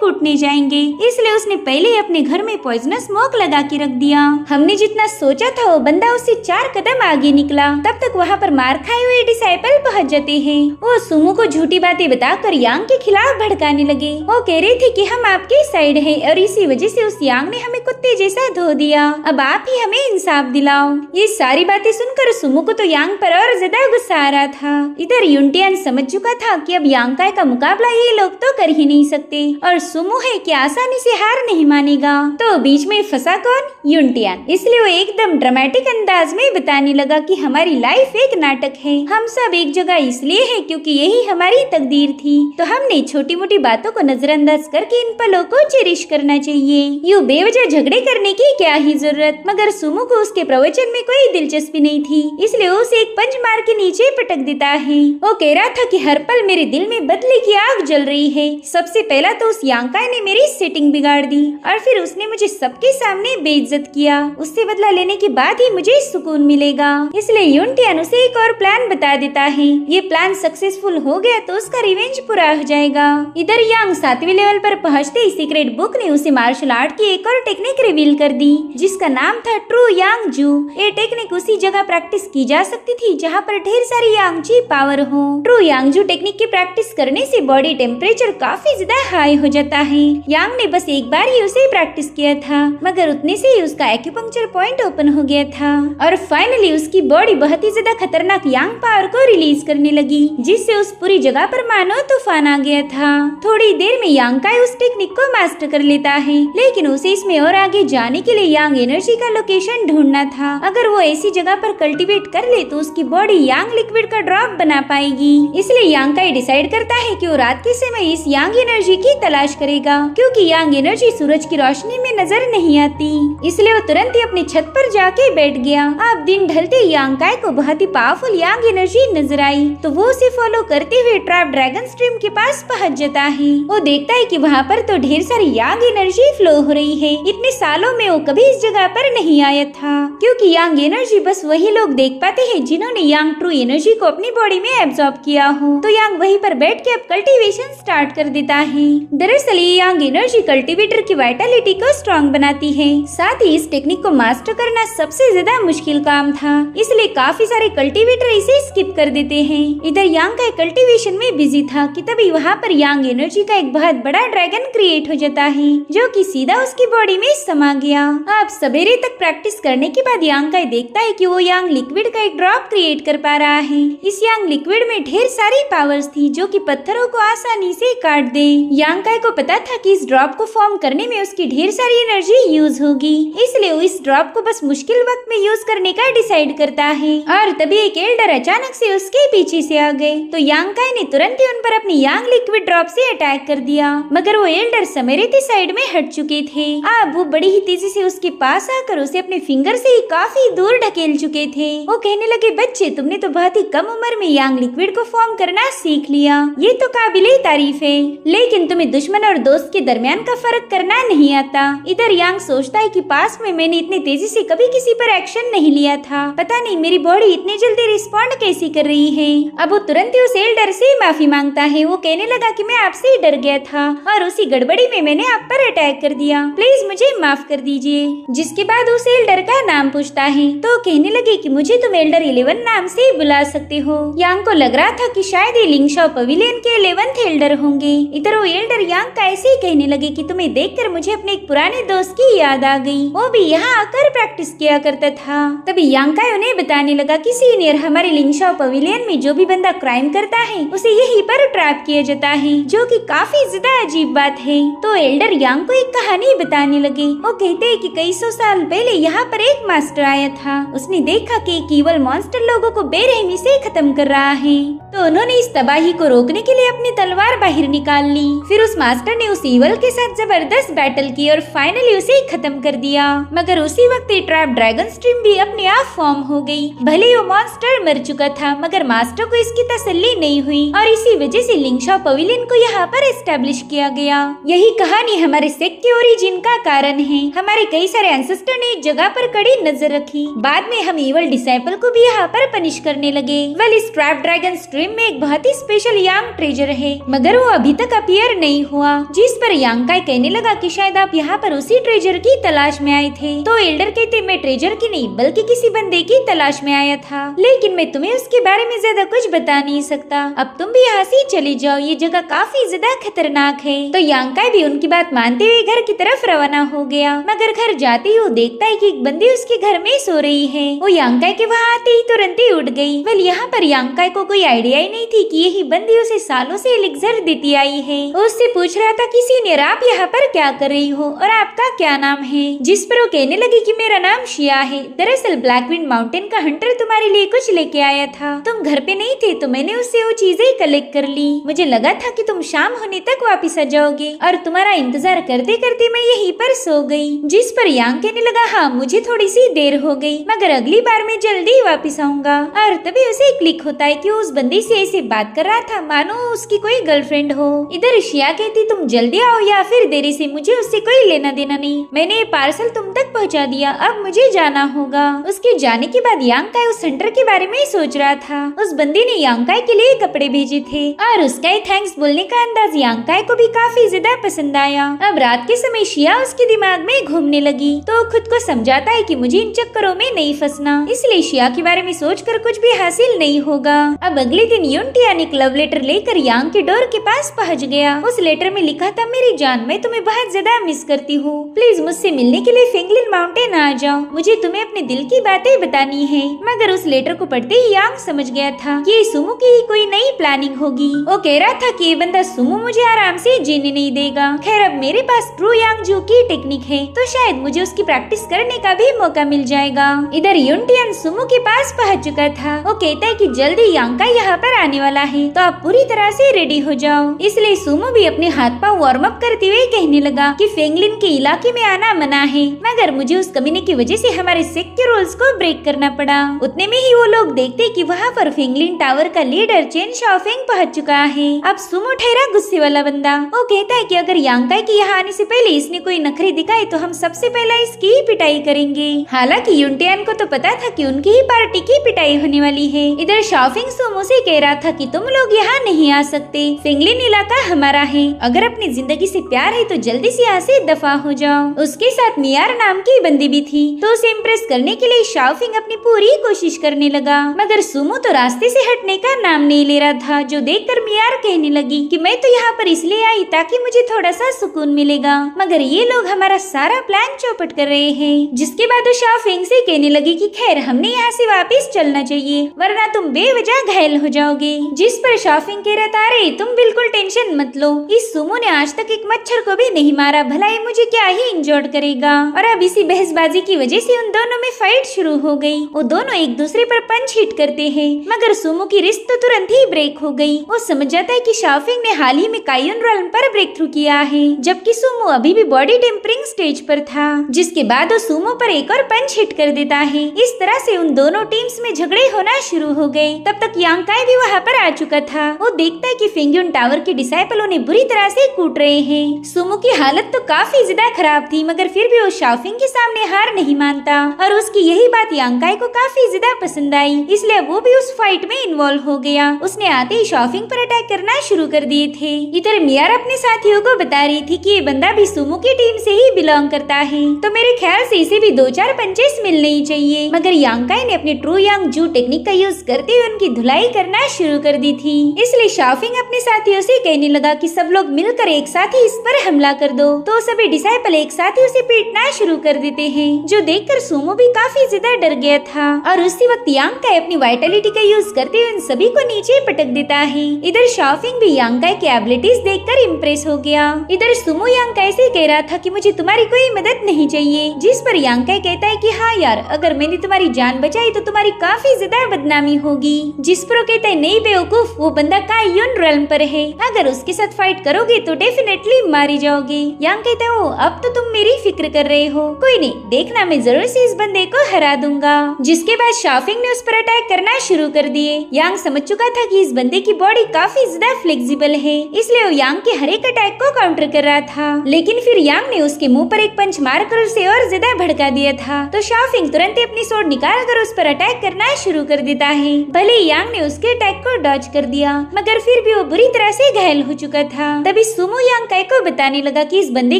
कूटने जाएंगे, इसलिए उसने पहले ही अपने घर में पॉइजनस स्मोक लगा के रख दिया। हमने जितना सोचा था वो बंदा उससे 4 कदम आगे निकला, तब तक वहाँ पर मार खाए हुए डिसाइपल पहुँच जाते हैं। वो सुमो को झूठी बातें बताकर यांग के खिलाफ भड़काने लगे। वो कह रहे थे कि हम आपके साइड है और इसी वजह से उस यांग ने हमें कुत्ते जैसा धो दिया, अब आप ही हमें इंसाफ दिलाओ। ये सारी बातें सुनकर सुमो को तो यांग पर और ज्यादा गुस्सा आ रहा था। इधर युनटियान समझ चुका था कि अब यांकाई का मुकाबला ये लोग तो कर ही नहीं सकते और सुमो है कि आसानी से हार नहीं मानेगा। तो बीच में फंसा कौन? युनटियान। इसलिए वो एकदम ड्रामेटिक अंदाज में बताने लगा कि हमारी लाइफ एक नाटक है, हम सब एक जगह इसलिए हैं क्योंकि यही हमारी तकदीर थी, तो हमने छोटी मोटी बातों को नजरअंदाज करके इन पलों को चेरिश करना चाहिए। यूं बेवजह झगड़े करने की क्या ही जरूरत। मगर सुमो को उसके प्रवचन में कोई दिलचस्पी नहीं थी, इसलिए उसे एक पंच मार के नीचे पटक देता है। वो कह रहा था कि हर पल मेरे दिल में बदले की आग जल रही है। सबसे पहला तो उस यांकाई ने मेरी सेटिंग बिगाड़ दी और फिर उसने मुझे सबके सामने बेइज्जत किया, उससे बदला लेने के बाद ही मुझे सुकून मिलेगा। इसलिए युनटियान उसे एक और प्लान बता देता है। ये प्लान सक्सेसफुल हो गया तो उसका रिवेंज पूरा हो जाएगा। इधर यांग 7वीं लेवल पर पहुंचते ही सीक्रेट बुक ने उसे मार्शल आर्ट की एक और टेक्निक रिवील कर दी, जिसका नाम था ट्रू यांग जू। ये टेक्निक उसी जगह प्रैक्टिस की जा सकती थी जहाँ पर ढेर सारी यांगची पावर हो। ट्रू यांग जू टेक्निक की प्रैक्टिस करने से बॉडी टेम्परेचर काफी ज्यादा हाई हो जाता है। यांग ने बस एक बार ही उसे प्रैक्टिस किया था, मगर उतने से ही उसका एक्यूपंक्चर पॉइंट ओपन हो गया था और फाइनली उसकी बॉडी बहुत ही ज्यादा खतरनाक यांग पावर को रिलीज करने लगी, जिससे उस पूरी जगह पर मानो तूफान आ गया था। थोड़ी देर में यांकाई उस टेक्निक को मास्टर कर लेता है, लेकिन उसे इसमें और आगे जाने के लिए यांग एनर्जी का लोकेशन ढूंढना था। अगर वो ऐसी जगह पर कल्टीवेट कर ले तो उसकी बॉडी यांग लिक्विड का ड्रॉप बना पाएगी। इसलिए यांकाई डिसाइड करता है कि वो रात के समय इस यांग एनर्जी की तलाश करेगा, क्योंकि यांग एनर्जी सूरज की रोशनी में नजर नहीं आती। इसलिए वो तुरंत ही अपनी छत पर जाके बैठ गया। अब दिन ढलते ही यांकाई को बहुत ही पावरफुल यांग एनर्जी नजर आई, तो वो उसे फॉलो करते हुए ट्रैप ड्रैगन स्ट्रीम के पास पहुंच जाता है। वो देखता है कि वहाँ पर तो ढेर सारी यांग एनर्जी फ्लो हो रही है। इतने सालों में वो कभी इस जगह पर नहीं आया था, क्योंकि यांग एनर्जी बस वही लोग देख पाते हैं जिन्होंने यांग ट्रू एनर्जी को अपनी बॉडी में एब्जॉर्ब किया हो। तो यांग वहीं पर बैठ के अब कल्टीवेशन स्टार्ट कर देता है। दरअसल ये यांग एनर्जी कल्टीवेटर की वाइटलिटी को स्ट्रॉन्ग बनाती है। साथ ही इस टेक्निक को मास्टर करना सबसे ज्यादा मुश्किल काम था, इसलिए काफी सारे कल्टीवेटर इसे स्किप कर देते हैं। इधर यांग का कल्टीवेशन में बिजी था कि तभी वहाँ पर यांग एनर्जी का एक बहुत बड़ा ड्रैगन क्रिएट हो जाता है, जो कि सीधा उसकी बॉडी में समा गया। अब सवेरे तक प्रैक्टिस करने के बाद यांग का देखता है कि वो यांग लिक्विड का एक ड्रॉप क्रिएट कर पा रहा है। इस यांग लिक्विड में ढेर सारी पावर्स थी जो कि पत्थरों को आसानी से काट दे। यांकाई को पता था कि इस ड्रॉप को फॉर्म करने में उसकी ढेर सारी एनर्जी यूज होगी, इसलिए वो इस ड्रॉप को बस मुश्किल वक्त में यूज करने का डिसाइड करता है। और तभी एक एल्डर अचानक से उसके पीछे से आ गए, तो यांकाई ने तुरंत ही उन पर अपनी यांग लिक्विड ड्रॉप से अटैक कर दिया, मगर वो एल्डर समेरेती साइड में हट चुके थे। अब वो बड़ी ही तेजी से उसके पास आकर उसे अपने फिंगर से ही काफी दूर ढकेल चुके थे। वो कहने लगे, बच्चे तुमने तो बहुत ही कम उम्र में यांग लिक्विड को फॉर्म करना सीख लिया, ये तो काबिले तारीफ है, लेकिन तुम्हें दुश्मन और दोस्त के दरमियान का फर्क करना नहीं आता। इधर यांग सोचता है कि पास में मैंने इतनी तेजी से कभी किसी पर एक्शन नहीं लिया था, पता नहीं मेरी बॉडी इतनी जल्दी रिस्पॉन्ड कैसी कर रही है। अब वो तुरंत ही उस एल्डर से माफी मांगता है। वो कहने लगा कि मैं आपसे ही डर गया था और उसी गड़बड़ी में मैंने आप पर अटैक कर दिया, प्लीज मुझे माफ कर दीजिए। जिसके बाद उस एल्डर का नाम पूछता है, तो कहने लगे कि मुझे तुम एल्डर 11 नाम से बुला सकते हो। यांग को लग रहा था कि शायद ये लिंगशाओ पवेलियन के 11th एल्डर होंगे। इधर वो एल्डर यांग का ऐसे ही कहने लगे कि तुम्हें देखकर मुझे अपने एक पुराने दोस्त की याद आ गई, वो भी यहाँ आकर प्रैक्टिस किया करता था। था। तभी यांकाई उन्हें बताने लगा कि सीनियर, हमारे लिंगशाओ पवेलियन में जो भी बंदा क्राइम करता है उसे यहीं पर ट्रैप किया जाता है, जो कि काफी ज्यादा अजीब बात है। तो एल्डर यांग को एक कहानी बताने लगे। वो कहते हैं कि कई सौ साल पहले यहाँ पर एक मास्टर आया था। उसने देखा कि एक ईवल मॉन्स्टर लोगों को बेरहमी से खत्म कर रहा है, तो उन्होंने इस तबाही को रोकने के लिए अपनी तलवार बाहर निकाल ली। फिर उस मास्टर ने उस ईवल के साथ जबरदस्त बैटल की और फाइनली उसे खत्म कर दिया। मगर उसी वक्त ये ट्रैप ड्रैगन स्ट्रीम भी अपने आप फॉर्म हो गई। भले ही वो मॉन्स्टर मर चुका था, मगर मास्टर को इसकी तसल्ली नहीं हुई और इसी वजह से लिंगशाओ पवेलियन को यहाँ पर एस्टेब्लिश किया गया। यही कहानी हमारे सेक्ट के ओरिजिन का कारण है। हमारे कई सारे एंसेस्टर ने एक जगह पर कड़ी नजर रखी। बाद में हम ईवल डिसाइपल को भी यहाँ पर पनिश करने लगे। वेल, इस ट्रैप ड्रैगन स्ट्रीम में एक बहुत ही स्पेशल यांग ट्रेजर है, मगर वो अभी तक अपीयर नहीं हुआ। जिस पर यांकाई कहने लगा कि शायद आप यहाँ पर उसी ट्रेजर की तलाश में आए थे। तो एल्डर कहते, मैं ट्रेजर की नहीं बल्कि किसी बंदे की तलाश में आया था, लेकिन मैं तुम्हें उसके बारे में ज्यादा कुछ बता नहीं सकता। अब तुम भी यहाँ से चले जाओ, ये जगह काफी ज्यादा खतरनाक है। तो यांकाई भी उनकी बात मानते हुए घर की तरफ रवाना हो गया। मगर घर जाते ही वो देखता है कि एक बंदी उसके घर में सो रही है। वो यांकाई के वहाँ आते ही तुरंत ही उठ गई। वेल, यहाँ पर यांकाई को कोई आइडिया ही नहीं थी कि यही बंदी उसे सालों से एलिक्सर देती आई है। वो उससे पूछ रहा था कि सीनियर, आप यहाँ पर क्या कर रही हो और आपका क्या नाम है? जिस पर वो कहने लगी कि मेरा नाम शिया है। दरअसल ब्लैकविंड माउंटेन का हंटर तुम्हारे लिए कुछ लेके आया था। तुम घर पे नहीं थे तो मैंने उससे वो चीजें कलेक्ट कर ली। मुझे लगा था कि तुम शाम होने तक वापिस आ जाओगे और तुम्हारा इंतजार करते करते मैं यहीं पर सो गई। जिस पर यांग कहने लगा, हाँ मुझे थोड़ी सी देर हो गई, मगर अगली बार मैं जल्दी वापिस आऊंगा। और तभी उसे क्लिक होता है कि उस बंदी से ऐसे बात कर रहा था मानो उसकी कोई गर्लफ्रेंड हो। इधर शिया कहती, तुम जल्दी आओ या फिर देरी से, मुझे उससे कोई लेना देना नहीं। मैंने ये पार्सल तुम तक पहुंचा दिया, अब मुझे जाना होगा। उसके जाने के बाद यांकाई उस हंटर के बारे में सोच रहा था। उस बंदी ने यांकाई के लिए कपड़े भेजे थे और उसका ही थैंक्स बोलने का अंदाज यांकाई को भी काफी ज्यादा पसंद आया। अब रात के समय शिया उसके दिमाग में घूमने लगी, तो खुद को समझाता है कि मुझे इन चक्करों में नहीं फंसना, इसलिए शिया के बारे में सोचकर कुछ भी हासिल नहीं होगा। अब अगले दिन यूनटियान एक लव लेटर लेकर यांग के डोर के पास पहुंच गया। उस लेटर में लिखा था, मेरी जान, मैं तुम्हें बहुत ज्यादा मिस करती हूँ, प्लीज मुझसे मिलने के लिए फेंगलिन माउंटेन आ जाओ, मुझे तुम्हें अपने दिल की बातें बतानी है। मगर उस लेटर को पढ़ते ही यांग समझ गया था कि ये सुमो की ही कोई नई प्लानिंग होगी। वो कह रहा था कि ये बंदा सुमो मुझे आराम से जीने नहीं देगा। खैर, अब मेरे पास ट्रू यांग जू की टेक्निक है, तो शायद मुझे उसकी प्रैक्टिस करने का भी मौका मिल जाएगा। इधर यूनटियान सुमो के पास पहुंच चुका था। वो कहता है कि जल्दी यांकाई यहाँ पर आने वाला है, तो आप पूरी तरह से रेडी हो जाओ। इसलिए सुमो भी अपने हाथ पाँव वार्म अप करते हुए कहने लगा कि फेंगलिन के इलाके में आना मना है, मगर मुझे उस कमीने की वजह से हमारे सेक्ट के रूल्स को ब्रेक करना पड़ा। उतने में ही वो लोग देखते कि वहाँ पर फेंगलिन टावर का लीडर चेन शाओफेंग पहुंच चुका है। अब सुमो ठहरा गुस्से वाला बंदा। वो कहता है कि अगर यांकाई के यहाँ आने से पहले इसने कोई नखरे दिखाए तो हम सबसे पहले इसकी ही पिटाई करेंगे। हालांकि यूनटियान को तो पता था कि उनकी ही पार्टी की पिटाई होने वाली है। इधर शाओफेंग सुमो से कह रहा था कि तुम लोग यहाँ नहीं आ सकते, फेंगलिन इलाका हमारा है, अगर अपनी जिंदगी से प्यार है तो जल्दी से यहाँ से दफा हो जाओ। उसके साथ मियार नाम की बंदी भी थी, तो उसे इम्प्रेस करने के लिए शाओफेंग अपनी पूरी कोशिश करने लगा। मगर सुमो तो रास्ते से हटने का नाम नहीं ले रहा था, जो देखकर मियार कहने लगी कि मैं तो यहाँ पर इसलिए आई ताकि मुझे थोड़ा सा सुकून मिलेगा, मगर ये लोग हमारा सारा प्लान चौपट कर रहे हैं। जिसके बाद वो शाओफेंग से कहने लगी कि खैर हमने यहाँ से वापस चलना चाहिए, वरना तुम बेवजह घायल हो जाओगे। जिस पर शाओफेंग कह रहा था, अरे तुम बिल्कुल टेंशन मत लो, इस सुमो ने आज तक एक मच्छर को भी नहीं मारा, भला ये मुझे क्या ही इंजर्ड करेगा। और अब इसी बहसबाजी की वजह से उन दोनों में फाइट शुरू हो गई। वो दोनों एक दूसरे पर पंच हिट करते हैं, मगर सुमो की रिस्ट तो तुरंत ही ब्रेक हो गई। वो समझ जाता है कि शाओफेंग ने हाल ही में कायुन रेल्म पर ब्रेक थ्रू किया है, जबकि सुमो अभी भी बॉडी टेम्परिंग स्टेज पर था। जिसके बाद वो सुमो पर एक और पंच हिट कर देता है। इस तरह से उन दोनों टीम्स में झगड़े होना शुरू हो गए। तब तक यांकाई भी वहाँ पर आ चुका था। वो देखता है कि फेंगयुन टावर के डिसाइपल उन्हें बुरी तरह से कूट रहे हैं। सुमो की हालत तो काफी ज्यादा खराब थी, मगर फिर भी वो शाओफेंग के सामने हार नहीं मानता, और उसकी यही बात यांकाई को काफी ज्यादा पसंद आई, इसलिए वो भी उस फाइट में इन्वॉल्व हो गया। उसने आते ही शाओफेंग पर अटैक करना शुरू कर दिए थे। इधर मियार अपने साथियों को बता रही थी कि ये बंदा भी सुमो की टीम से ही बिलोंग करता है, तो मेरे ख्याल से इसे भी 2-4 पंचेस मिलने ही चाहिए। मगर यांकाई ने अपनी ट्रू यांग जू टेक्निक का यूज करते हुए उनकी धुलाई करना शुरू कर दी थी। इसलिए शाओफेंग अपने साथियों से कहने लगा कि सब लोग मिलकर एक साथ ही इस पर हमला कर दो। तो सभी डिसाइपल एक साथ ही उसे पीटना शुरू कर कर देते हैं, जो देखकर सुमो भी काफी ज्यादा डर गया था। और उसी वक्त यांकाई अपनी वाइटलिटी का यूज करते हुए उन सभी को नीचे पटक देता है। इधर शाओफिंग भी यांकाई की एबिलिटीज देखकर इम्प्रेस हो गया। इधर सुमो यांकाई से कह रहा था कि मुझे तुम्हारी कोई मदद नहीं चाहिए, जिस पर यांकाई कहता है कि हाँ यार, अगर मैंने तुम्हारी जान बचाई तो तुम्हारी काफी ज्यादा बदनामी होगी। जिस पर वो कहता है नहीं बेवकूफ, वो बंदा काइयुन रेल्म पर है, अगर उसके साथ फाइट करोगे तो डेफिनेटली मारी जाओगे। यांग कहता है अब तो तुम मेरी फिक्र कर रहे हो, कोई नहीं, देखना मैं जरूर से इस बंदे को हरा दूंगा। जिसके बाद शाओफिंग ने उस पर अटैक करना शुरू कर दिए। यांग समझ चुका था कि इस बंदे की बॉडी काफी ज्यादा फ्लेक्सिबल है, इसलिए वो यांग के हर एक अटैक को काउंटर कर रहा था। लेकिन फिर यांग ने उसके मुंह पर एक पंच मारकर उसे और ज्यादा भड़का दिया था, तो शाओफिंग तुरंत अपनी स्वॉर्ड निकाल कर उस पर अटैक करना शुरू कर देता है। भले यांग ने उसके अटैक को डॉज कर दिया, मगर फिर भी वो बुरी तरह से घायल हो चुका था। तभी सुमो यांकाई को बताने लगा कि इस बंदे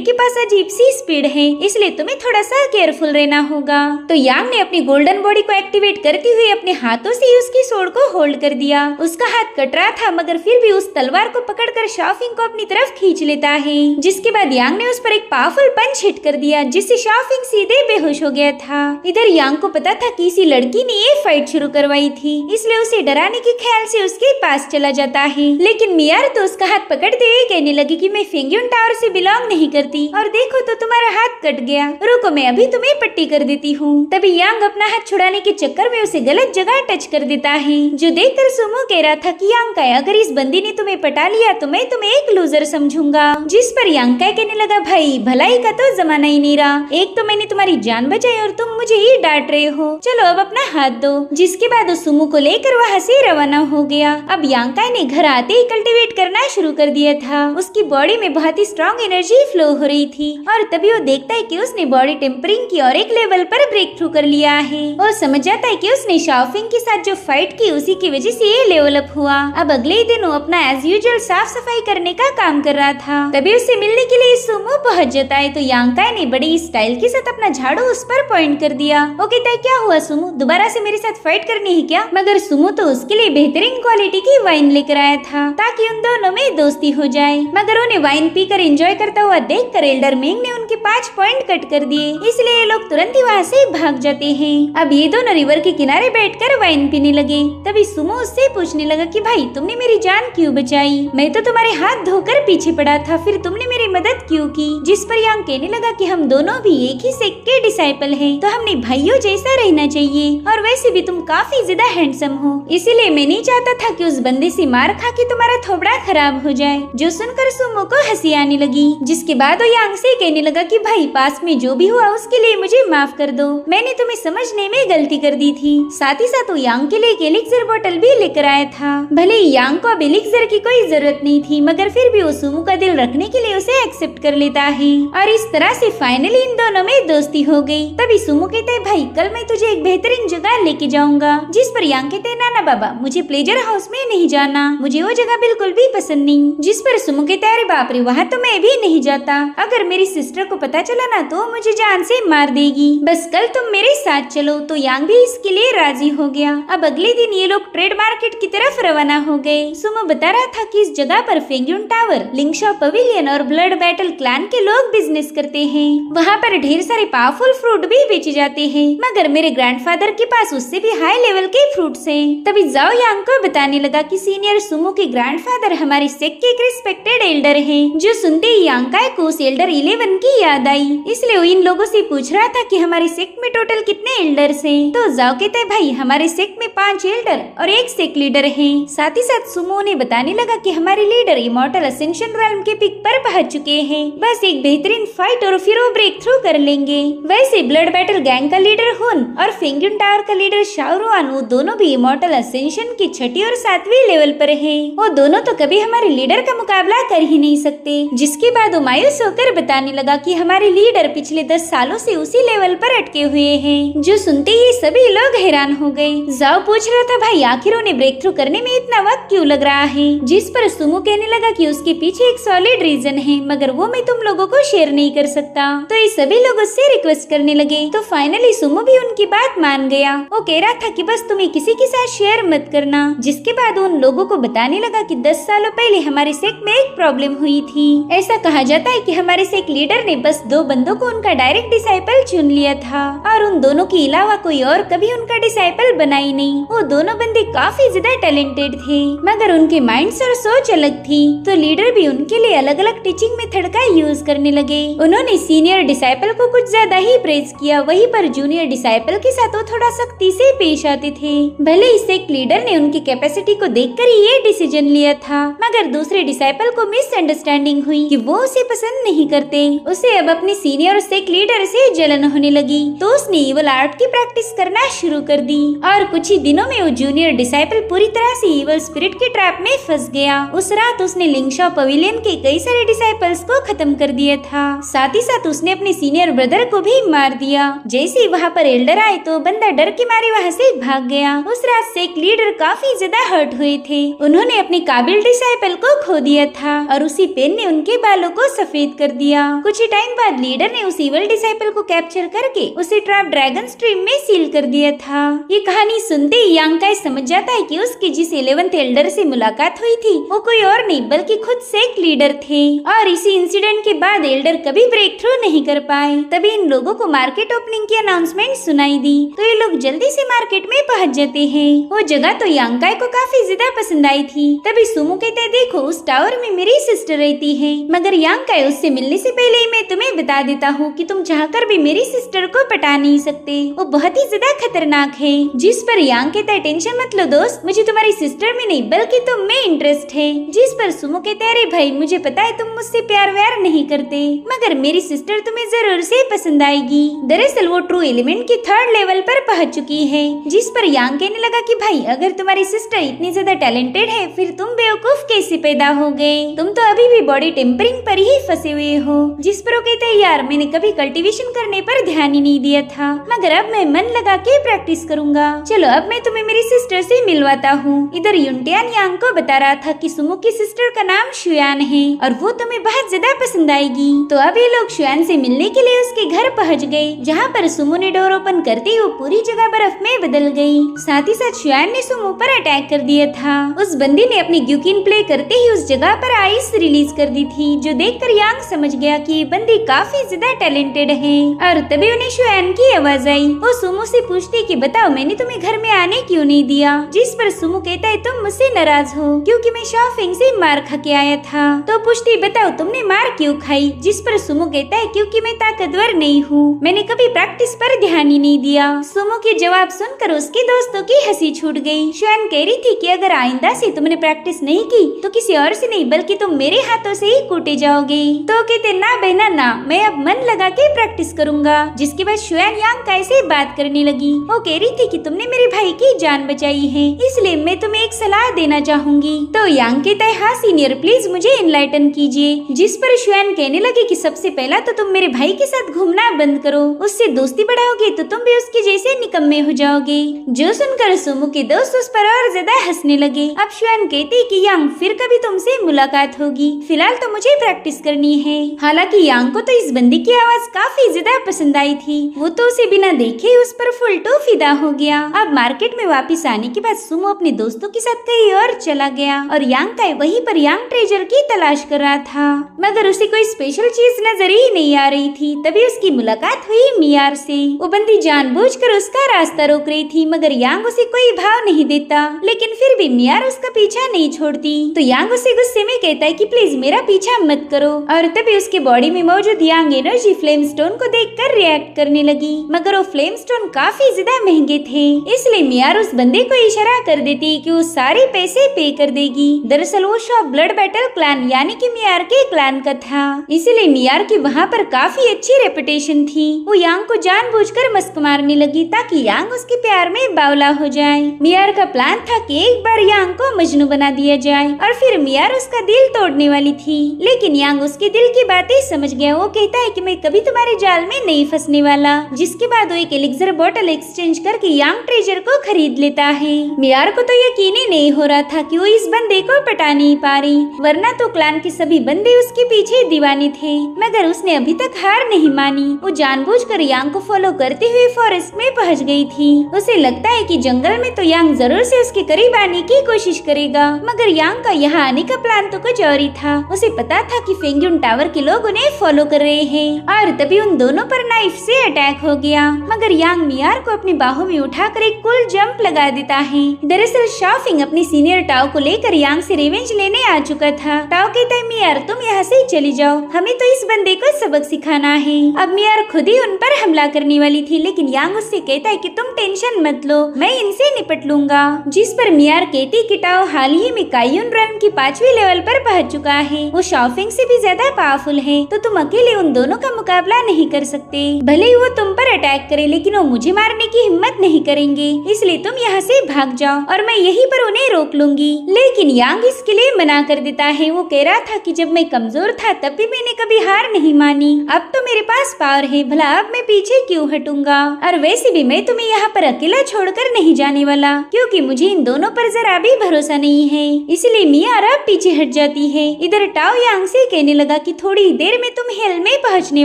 के पास अजीब सी स्पीड है, इसलिए तुम्हें थोड़ा सा केयरफुल रहना होगा। तो यांग ने अपनी गोल्डन बॉडी को एक्टिवेट करते हुए अपने हाथों से उसकी स्वॉर्ड को होल्ड कर दिया। उसका हाथ कट रहा था, मगर फिर भी उस तलवार को पकड़कर शाओफिंग को अपनी तरफ खींच लेता है। जिसके बाद यांग ने उस पर एक पावरफुल पंच हिट कर दिया, जिससे शाओफिंग सीधे बेहोश हो गया था। इधर यांग को पता था कि इसी लड़की ने ये फाइट शुरू करवाई थी, इसलिए उसे डराने के ख्याल से उसके पास चला जाता है। लेकिन मियार तो उसका हाथ पकड़ते हुए कहने लगी कि मैं फेंग्यून टावर से बिलोंग नहीं करती, और देखो तो तुम्हारा हाथ कट गया, रुको मैं अभी तुम्हें पट्टी कर देती हूँ। तभी यांग अपना हाथ छुड़ाने के चक्कर में उसे गलत जगह टच कर देता है, जो देखकर सुमो कह रहा था कि यांकाई अगर इस बंदी ने तुम्हें पटा लिया तो मैं तुम्हें एक लूजर समझूंगा। जिस पर यांकाई कहने लगा भाई भलाई का तो जमाना ही नहीं रहा, एक तो मैंने तुम्हारी जान बचाई और तुम मुझे ही डांट रहे हो, चलो अब अपना हाथ दो। जिसके बाद उस सुमो को लेकर वहाँ से रवाना हो गया। अब यांकाई ने घर आते ही कल्टीवेट करना शुरू कर दिया था। उसकी बॉडी में बहुत ही स्ट्रॉन्ग एनर्जी फ्लो हो रही थी, और तभी वो देखता है कि उसने बॉडी टेम्परिंग की और एक लेवल पर ब्रेक थ्रू कर लिया है। वो समझ जाता है कि उसने शाओफिंग के साथ जो फाइट की उसी की वजह से ये लेवल अप हुआ। अब अगले ही दिन वो अपना एज यूजुअल साफ सफाई करने का काम कर रहा था। तभी उससे मिलने के लिए सुमो पहुंच जाता है, तो यांकाई ने बड़ी स्टाइल के साथ अपना झाड़ू उस पर पॉइंट कर दिया। वो कहता है क्या हुआ सुमो, दोबारा से मेरे साथ फाइट करनी है क्या? मगर सुमो तो उसके लिए बेहतरीन क्वालिटी की वाइन लेकर आया था, ताकि उन दोनों में दोस्ती हो जाए। मगर उन्हें वाइन पीकर एंजॉय करता हुआ देखकर एल्डर मिंग ने उनके 5 पॉइंट कट कर दिए, इसलिए ये लोग तुरंत ही वहाँ से भाग जाते हैं। अब ये दोनों रिवर के किनारे बैठकर वाइन पीने लगे। तभी सुमो उससे पूछने लगा कि भाई तुमने मेरी जान क्यों बचाई? मैं तो तुम्हारे हाथ धोकर पीछे पड़ा था, फिर तुमने मेरी मदद क्यों की? जिस पर यांग कहने लगा कि हम दोनों भी एक ही सेक्ट के डिसाइपल हैं, तो हमने भाइयों जैसा रहना चाहिए, और वैसे भी तुम काफी ज्यादा हैंडसम हो, इसीलिए मैं नहीं चाहता था कि उस बंदे से मार खा के तुम्हारा थोबड़ा खराब हो जाए। जो सुनकर सुमो को हंसी आने लगी। जिसके बाद वो यांग से कहने लगा कि भाई पास में जो भी हुआ उसके लिए मुझे माफ कर दो, मैंने तुम्हें समझने में गलती कर दी थी। साथ ही साथ वो यांग के लिए एक एलिक्सर बोतल भी लेकर आया था। भले यांग को अब एलिक्सर की कोई जरूरत नहीं थी, मगर फिर भी वो सुमो का दिल रखने के लिए उसे एक्सेप्ट कर लेता है, और इस तरह से फाइनली इन दोनों में दोस्ती हो गई। तभी सुमो कहते हैं भाई कल मैं तुझे एक बेहतरीन जगह लेके जाऊंगा। जिस पर यांग कहते हैं ना बाबा, मुझे प्लेजर हाउस में नहीं जाना, मुझे वो जगह बिल्कुल भी पसंद नहीं। जिस पर सुमो कहता है अरे बाप रे, वहाँ तो मैं भी नहीं जाता, अगर मेरी सिस्टर को पता चला ना तो मुझे जान से मार देगी, बस कल तुम मेरे साथ चलो। तो यांग भी इसके लिए राजी हो गया। अब अगले दिन ये लोग ट्रेड मार्केट की तरफ रवाना हो गए। सुमो बता रहा था कि इस जगह पर फेंग्यून टावर, लिंगशॉ पवेलियन और ब्लड बैटल क्लैन के लोग बिजनेस करते हैं। वहाँ पर ढेर सारे पावरफुल फ्रूट भी बेचे जाते हैं, मगर मेरे ग्रैंडफादर के पास उससे भी हाई लेवल के फ्रूट्स हैं। तभी जाओ यांग को बताने लगा कि सीनियर सुमो के ग्रैंडफादर हमारे सेक्ट के एक रिस्पेक्टेड एल्डर हैं। जो सुनते ही यांकाई को उस एल्डर 11 की याद आई, इसलिए वो इन लोगों से पूछ रहा था कि हमारे सेक्ट में टोटल कितने एल्डर्स हैं। तो जाओ कहता है भाई हमारे सेक्ट में 5 एल्डर और 1 सेक्ट लीडर हैं। साथ ही साथ सुमो ने बताने लगा कि हमारे लीडर इमॉर्टल असेंशन रेल्म के पिक पर पहुंच चुके हैं, बस एक बेहतरीन फाइट और फिर वो ब्रेक थ्रू कर लेंगे। वैसे ब्लड बैटल गैंग का लीडर हुन और फेंग्यून टावर का लीडर शाओरुआन, वो दोनों भी इमॉर्टल असेंशन की 6ठी और 7वीं लेवल पर है। वो दोनों तो कभी हमारे लीडर का मुकाबला कर ही नहीं सकते। जिसके बाद वो मायूस होकर बताने लगा कि हमारे लीडर पिछले 10 सालों से उसी लेवल पर अटके हुए हैं। जो सुनते ही सभी लोग हैरान हो गए। जाओ पूछ रहा था भाई आखिर उन्हें ब्रेक थ्रू करने में इतना वक्त क्यों लग रहा है? जिस पर सुमो कहने लगा कि उसके पीछे एक सॉलिड रीजन है, मगर वो मैं तुम लोगों को शेयर नहीं कर सकता। तो ये सभी लोग उससे रिक्वेस्ट करने लगे। तो फाइनली सुमो भी उनकी बात मान गया। वो कह रहा था कि बस तुम्हें किसी के साथ शेयर मत करना। जिसके बाद उन लोगों को बताने लगा कि 10 सालों पहले हमारे सेक्ट में एक प्रॉब्लम हुई थी। ऐसा कहा जाता है कि हमारे सेक्ट लीडर ने बस 2 बंदों को उनका डायरेक्ट डिसाइपल चुन लिया था और उन दोनों के अलावा कोई और कभी उनका डिसाइपल बना ही नहीं। वो दोनों बंदे काफी ज्यादा टैलेंटेड थे, मगर उनके माइंड्स और सोच अलग थी, तो लीडर भी उनके लिए अलग अलग टीचिंग मेथड का यूज करने लगे। उन्होंने सीनियर डिसाइपल को कुछ ज्यादा ही प्रेज किया, वहीं पर जूनियर डिसाइपल के साथ वो थोड़ा सख्ती से पेश आते थे। भले ही सेक्ट लीडर ने उनकी कैपेसिटी को देखकर ही ये डिसीजन लिया था, मगर दूसरे डिसाइपल को मिसअंडरस्टैंडिंग हुई कि वो उसे पसंद नहीं करते। उसे अब अपने सीनियर सेक्ट लीडर से जलन होने लगी, तो उसने इवल आर्ट की प्रैक्टिस करना शुरू कर दी और कुछ ही दिनों में वो जूनियर डिसाइपल पूरी तरह से इवल स्पिरिट के ट्रैप में फंस गया। उस रात उसने लिंगशॉ पवेलियन के कई सारे डिसाइपल्स को खत्म कर दिया था, साथ ही साथ उसने अपने सीनियर ब्रदर को भी मार दिया। जैसे ही वहाँ पर एल्डर आए तो बंदा डर के मारे वहाँ से भाग गया। उस रात सेक्ट लीडर काफी ज्यादा हर्ट हुए थे, उन्होंने अपने काबिल डिसाइपल को खो दिया था और उसी पेन ने उनके बालों को सफेद कर दिया। कुछ ही टाइम बाद लीडर ने उस इवल डिसाइपल को कैप्चर करके उसे ट्रैप ड्रैगन स्ट्रीम में सील कर दिया था। ये कहानी सुनते ही यांग काई समझ जाता है कि उसकी जिस 11th एल्डर से मुलाकात हुई थी वो कोई और नहीं बल्कि खुद सेक्ट लीडर थे, और इसी इंसिडेंट के बाद एल्डर कभी ब्रेक थ्रू नहीं कर पाए। तभी इन लोगों को मार्केट ओपनिंग की अनाउंसमेंट सुनाई दी, तो ये लोग जल्दी से मार्केट में पहुंच जाते हैं। वो जगह तो यांग काई को काफी ज्यादा पसंद आई थी। तभी सुमो कहता है, देखो उस टावर में मेरी सिस्टर रहती है, मगर यांग काई उससे मिलने से पहले ही मैं तुम्हें बता देता हूँ कि तुम चाहकर भी मेरी सिस्टर को पटा नहीं सकते, वो बहुत ही ज्यादा खतरनाक है। जिस पर यांग कहता है, टेंशन मत लो दोस्त, मुझे तुम्हारी सिस्टर में नहीं बल्कि तुम में इंटरेस्ट है। जिस पर सुमो कहता है, अरे भाई मुझे पता है तुम मुझसे प्यार व्यार नहीं करते, मगर मेरी सिस्टर तुम्हें जरूर से पसंद आएगी। दरअसल वो ट्रू एलिमेंट की 3rd लेवल पर पहुंच चुकी है। जिस पर यांग कहने लगा कि भाई अगर तुम्हारी सिस्टर इतनी ज्यादा टैलेंटेड है फिर तुम बेवकूफ कैसे पैदा हो गए, तुम तो अभी भी बॉडी टेम्परिंग पर ही फंसे हुए हो। जिस पर वो कहते हैं, यार मैंने कभी कल्टीवेशन करने पर ध्यान ही नहीं दिया था, मगर अब मैं मन लगा के प्रैक्टिस करूंगा। चलो अब मैं तुम्हें मेरी सिस्टर से मिलवाता हूँ। इधर युनटियान यांग को बता रहा था कि सुमो की सिस्टर का नाम शुयान है और वो तुम्हें बहुत ज्यादा पसंद आएगी। तो अब ये लोग शुयान से मिलने के लिए उसके घर पहुँच गए, जहाँ पर सुमो ने डोर ओपन करते ही वो पूरी जगह बर्फ में बदल गई। साथ ही साथ शुयान ने सुमो पर अटैक कर दिया था। उस बंदी ने अपनी ग्यूकिन प्ले करते ही उस जगह पर आइस रिलीज कर दी थी, जो देखकर यांग समझ गया कि ये बंदी काफी ज्यादा टैलेंटेड है। और तभी उन्हें शुयान की आवाज आई। वो सुमो से पूछती कि बताओ मैंने तुम्हें घर में आने क्यों नहीं दिया। जिस पर सुमो कहता है, तुम मुझसे नाराज हो क्योंकि मैं शॉपिंग से मार खा के आया था। तो पूछती बताओ तुमने मार क्यों खाई। जिस पर सुमो कहता है, क्योंकि मैं ताकतवर नहीं हूँ, मैंने कभी प्रैक्टिस पर ध्यान ही नहीं दिया। सुमो के जवाब सुनकर उसके दोस्तों की हंसी छूट गई। शुयान कह रही थी कि अगर आइंदा से तुमने प्रैक्टिस नहीं की तो किसी और से नहीं बल्कि तुम मेरे हाथों से ही कूटे जाओगे। तो कहते, ना बहना ना, मैं अब मन लगा के प्रैक्टिस करूंगा। जिसके बाद शुयान यांग काई से बात करने लगी। वो कह रही थी कि तुमने मेरे भाई की जान बचाई है, इसलिए मैं तुम्हें एक सलाह देना चाहूंगी। तो यांग कहता है, हाँ सीनियर प्लीज मुझे एनलाइटन कीजिए। जिस पर शुयान कहने लगी कि सबसे पहला तो तुम मेरे भाई के साथ घूमना बंद करो, उससे दोस्ती बढ़ाओगे तो तुम भी उसके जैसे निकम्मे हो जाओगे। जो सुनकर सुमो के दोस्त उस पर और ज्यादा हंसने लगे। अब शुयान कहती कि यांग फिर कभी तुमसे मुलाकात होगी, फिलहाल तो मुझे प्रैक्टिस करनी है। हालांकि यांग को तो इस बंदी की आवाज काफी ज्यादा पसंद आई थी, वो तो उसे बिना देखे उस पर फुल टू फिदा हो गया। अब मार्केट में वापस आने के बाद सुमो अपने दोस्तों के साथ कहीं और चला गया और यांग काई वहीं पर यांग ट्रेजर की तलाश कर रहा था, मगर उसे कोई स्पेशल चीज नजर ही नहीं आ रही थी। तभी उसकी मुलाकात हुई मियार से। वो बंदी जानबूझकर उसका रास्ता रोक रही थी, मगर यांग उसे कोई भाव नहीं देता, लेकिन फिर भी मियार उसका पीछा नहीं छोड़ती। तो यांग उसे गुस्से में कहता है कि प्लीज मेरा पीछा मत करो। और तभी उसके बॉडी में मौजूद यांग एनर्जी फ्लेम स्टोन को देखकर रिएक्ट करने लगी, मगर वो फ्लेम स्टोन काफी ज्यादा महंगे थे, इसलिए मियार उस बंदे को इशारा कर देती कि वो सारे पैसे पे कर देगी। दरअसल वो शॉप ब्लड बैटल क्लैन यानी कि मियार के क्लैन का था, इसलिए मियार की वहाँ पर काफी अच्छी रेपुटेशन थी। वो यांग को जानबूझकर मस्क मारने लगी ताकि यांग उसके प्यार में बावला हो जाए। मियार का प्लान था कि एक बार यांग को मजनू बना दिया जाए और फिर मियार उसका दिल तोड़ने वाली थी, लेकिन यांग उसके दिल की बातें समझ गया। वो कहता है कि मैं कभी तुम्हारे जाल में नहीं फंसने वाला। जिसके बाद वो एक एलिक्सर बोतल एक्सचेंज करके यांग ट्रेजर को खरीद लेता है। मियार को तो यकीन ही नहीं हो रहा था कि वो इस बंदे को पटा नहीं पा रही, वरना तो क्लैन के सभी बंदे उसके पीछे दीवाने थे, मगर उसने अभी तक हार नहीं मानी। वो जानबूझकर यांग को फॉलो करते हुए फॉरेस्ट में पहुंच गई थी। उसे लगता है कि जंगल में तो यांग जरूर से उसके करीब आने की कोशिश करेगा, मगर यांग का यहाँ आने का प्लान तो कुछ और ही था। उसे पता था कि फेंग्यून टावर के लोग उन्हें फॉलो कर रहे हैं और तभी उन दोनों पर नाइफ से अटैक हो गया, मगर यांग मियार को अपनी बाहों में उठाकर एक कूल जंप लगा देता है। दरअसल शाओफिंग अपनी सीनियर टाओ को लेकर यांग से रिवेंज लेने आ चुका था। टाओ कहता है मियार तुम यहाँ से चली जाओ, हमें तो इस बंदे को सबक सिखाना है। अब मियार खुद ही उन पर हमला करने वाली थी, लेकिन यांग उससे कहता है कि तुम टेंशन मत लो, मैं इनसे निपट लूंगा। जिस पर मियार कहती कि टाओ हाल ही में काइयुन रन की 5वीं लेवल पर पहुंच चुका है, वो शाओफिंग से भी ज्यादा पावरफुल है, तो तुम अकेले उन दोनों का मुकाबला नहीं कर सकते। भले ही वो तुम पर अटैक करे, लेकिन वो मुझे मारने की हिम्मत नहीं करेंगे, इसलिए तुम यहाँ से भाग जाओ और मैं यहीं पर उन्हें रोक लूंगी। लेकिन यांग इसके लिए मना कर देता है। वो कह रहा था कि जब मैं कमजोर था तब भी मैंने कभी हार नहीं मानी, अब तो मेरे पास पावर है, भला अब मैं पीछे क्यों हटूंगा। और वैसे भी मैं तुम्हें यहाँ पर अकेला छोड़कर नहीं जाने वाला, क्योंकि मुझे इन दोनों पर जरा भी भरोसा नहीं है। इसलिए मियार अब पीछे हट जाती है। इधर टाओ यांग से कहने लगा कि थोड़ी देर में तुम हेल में पहुँचने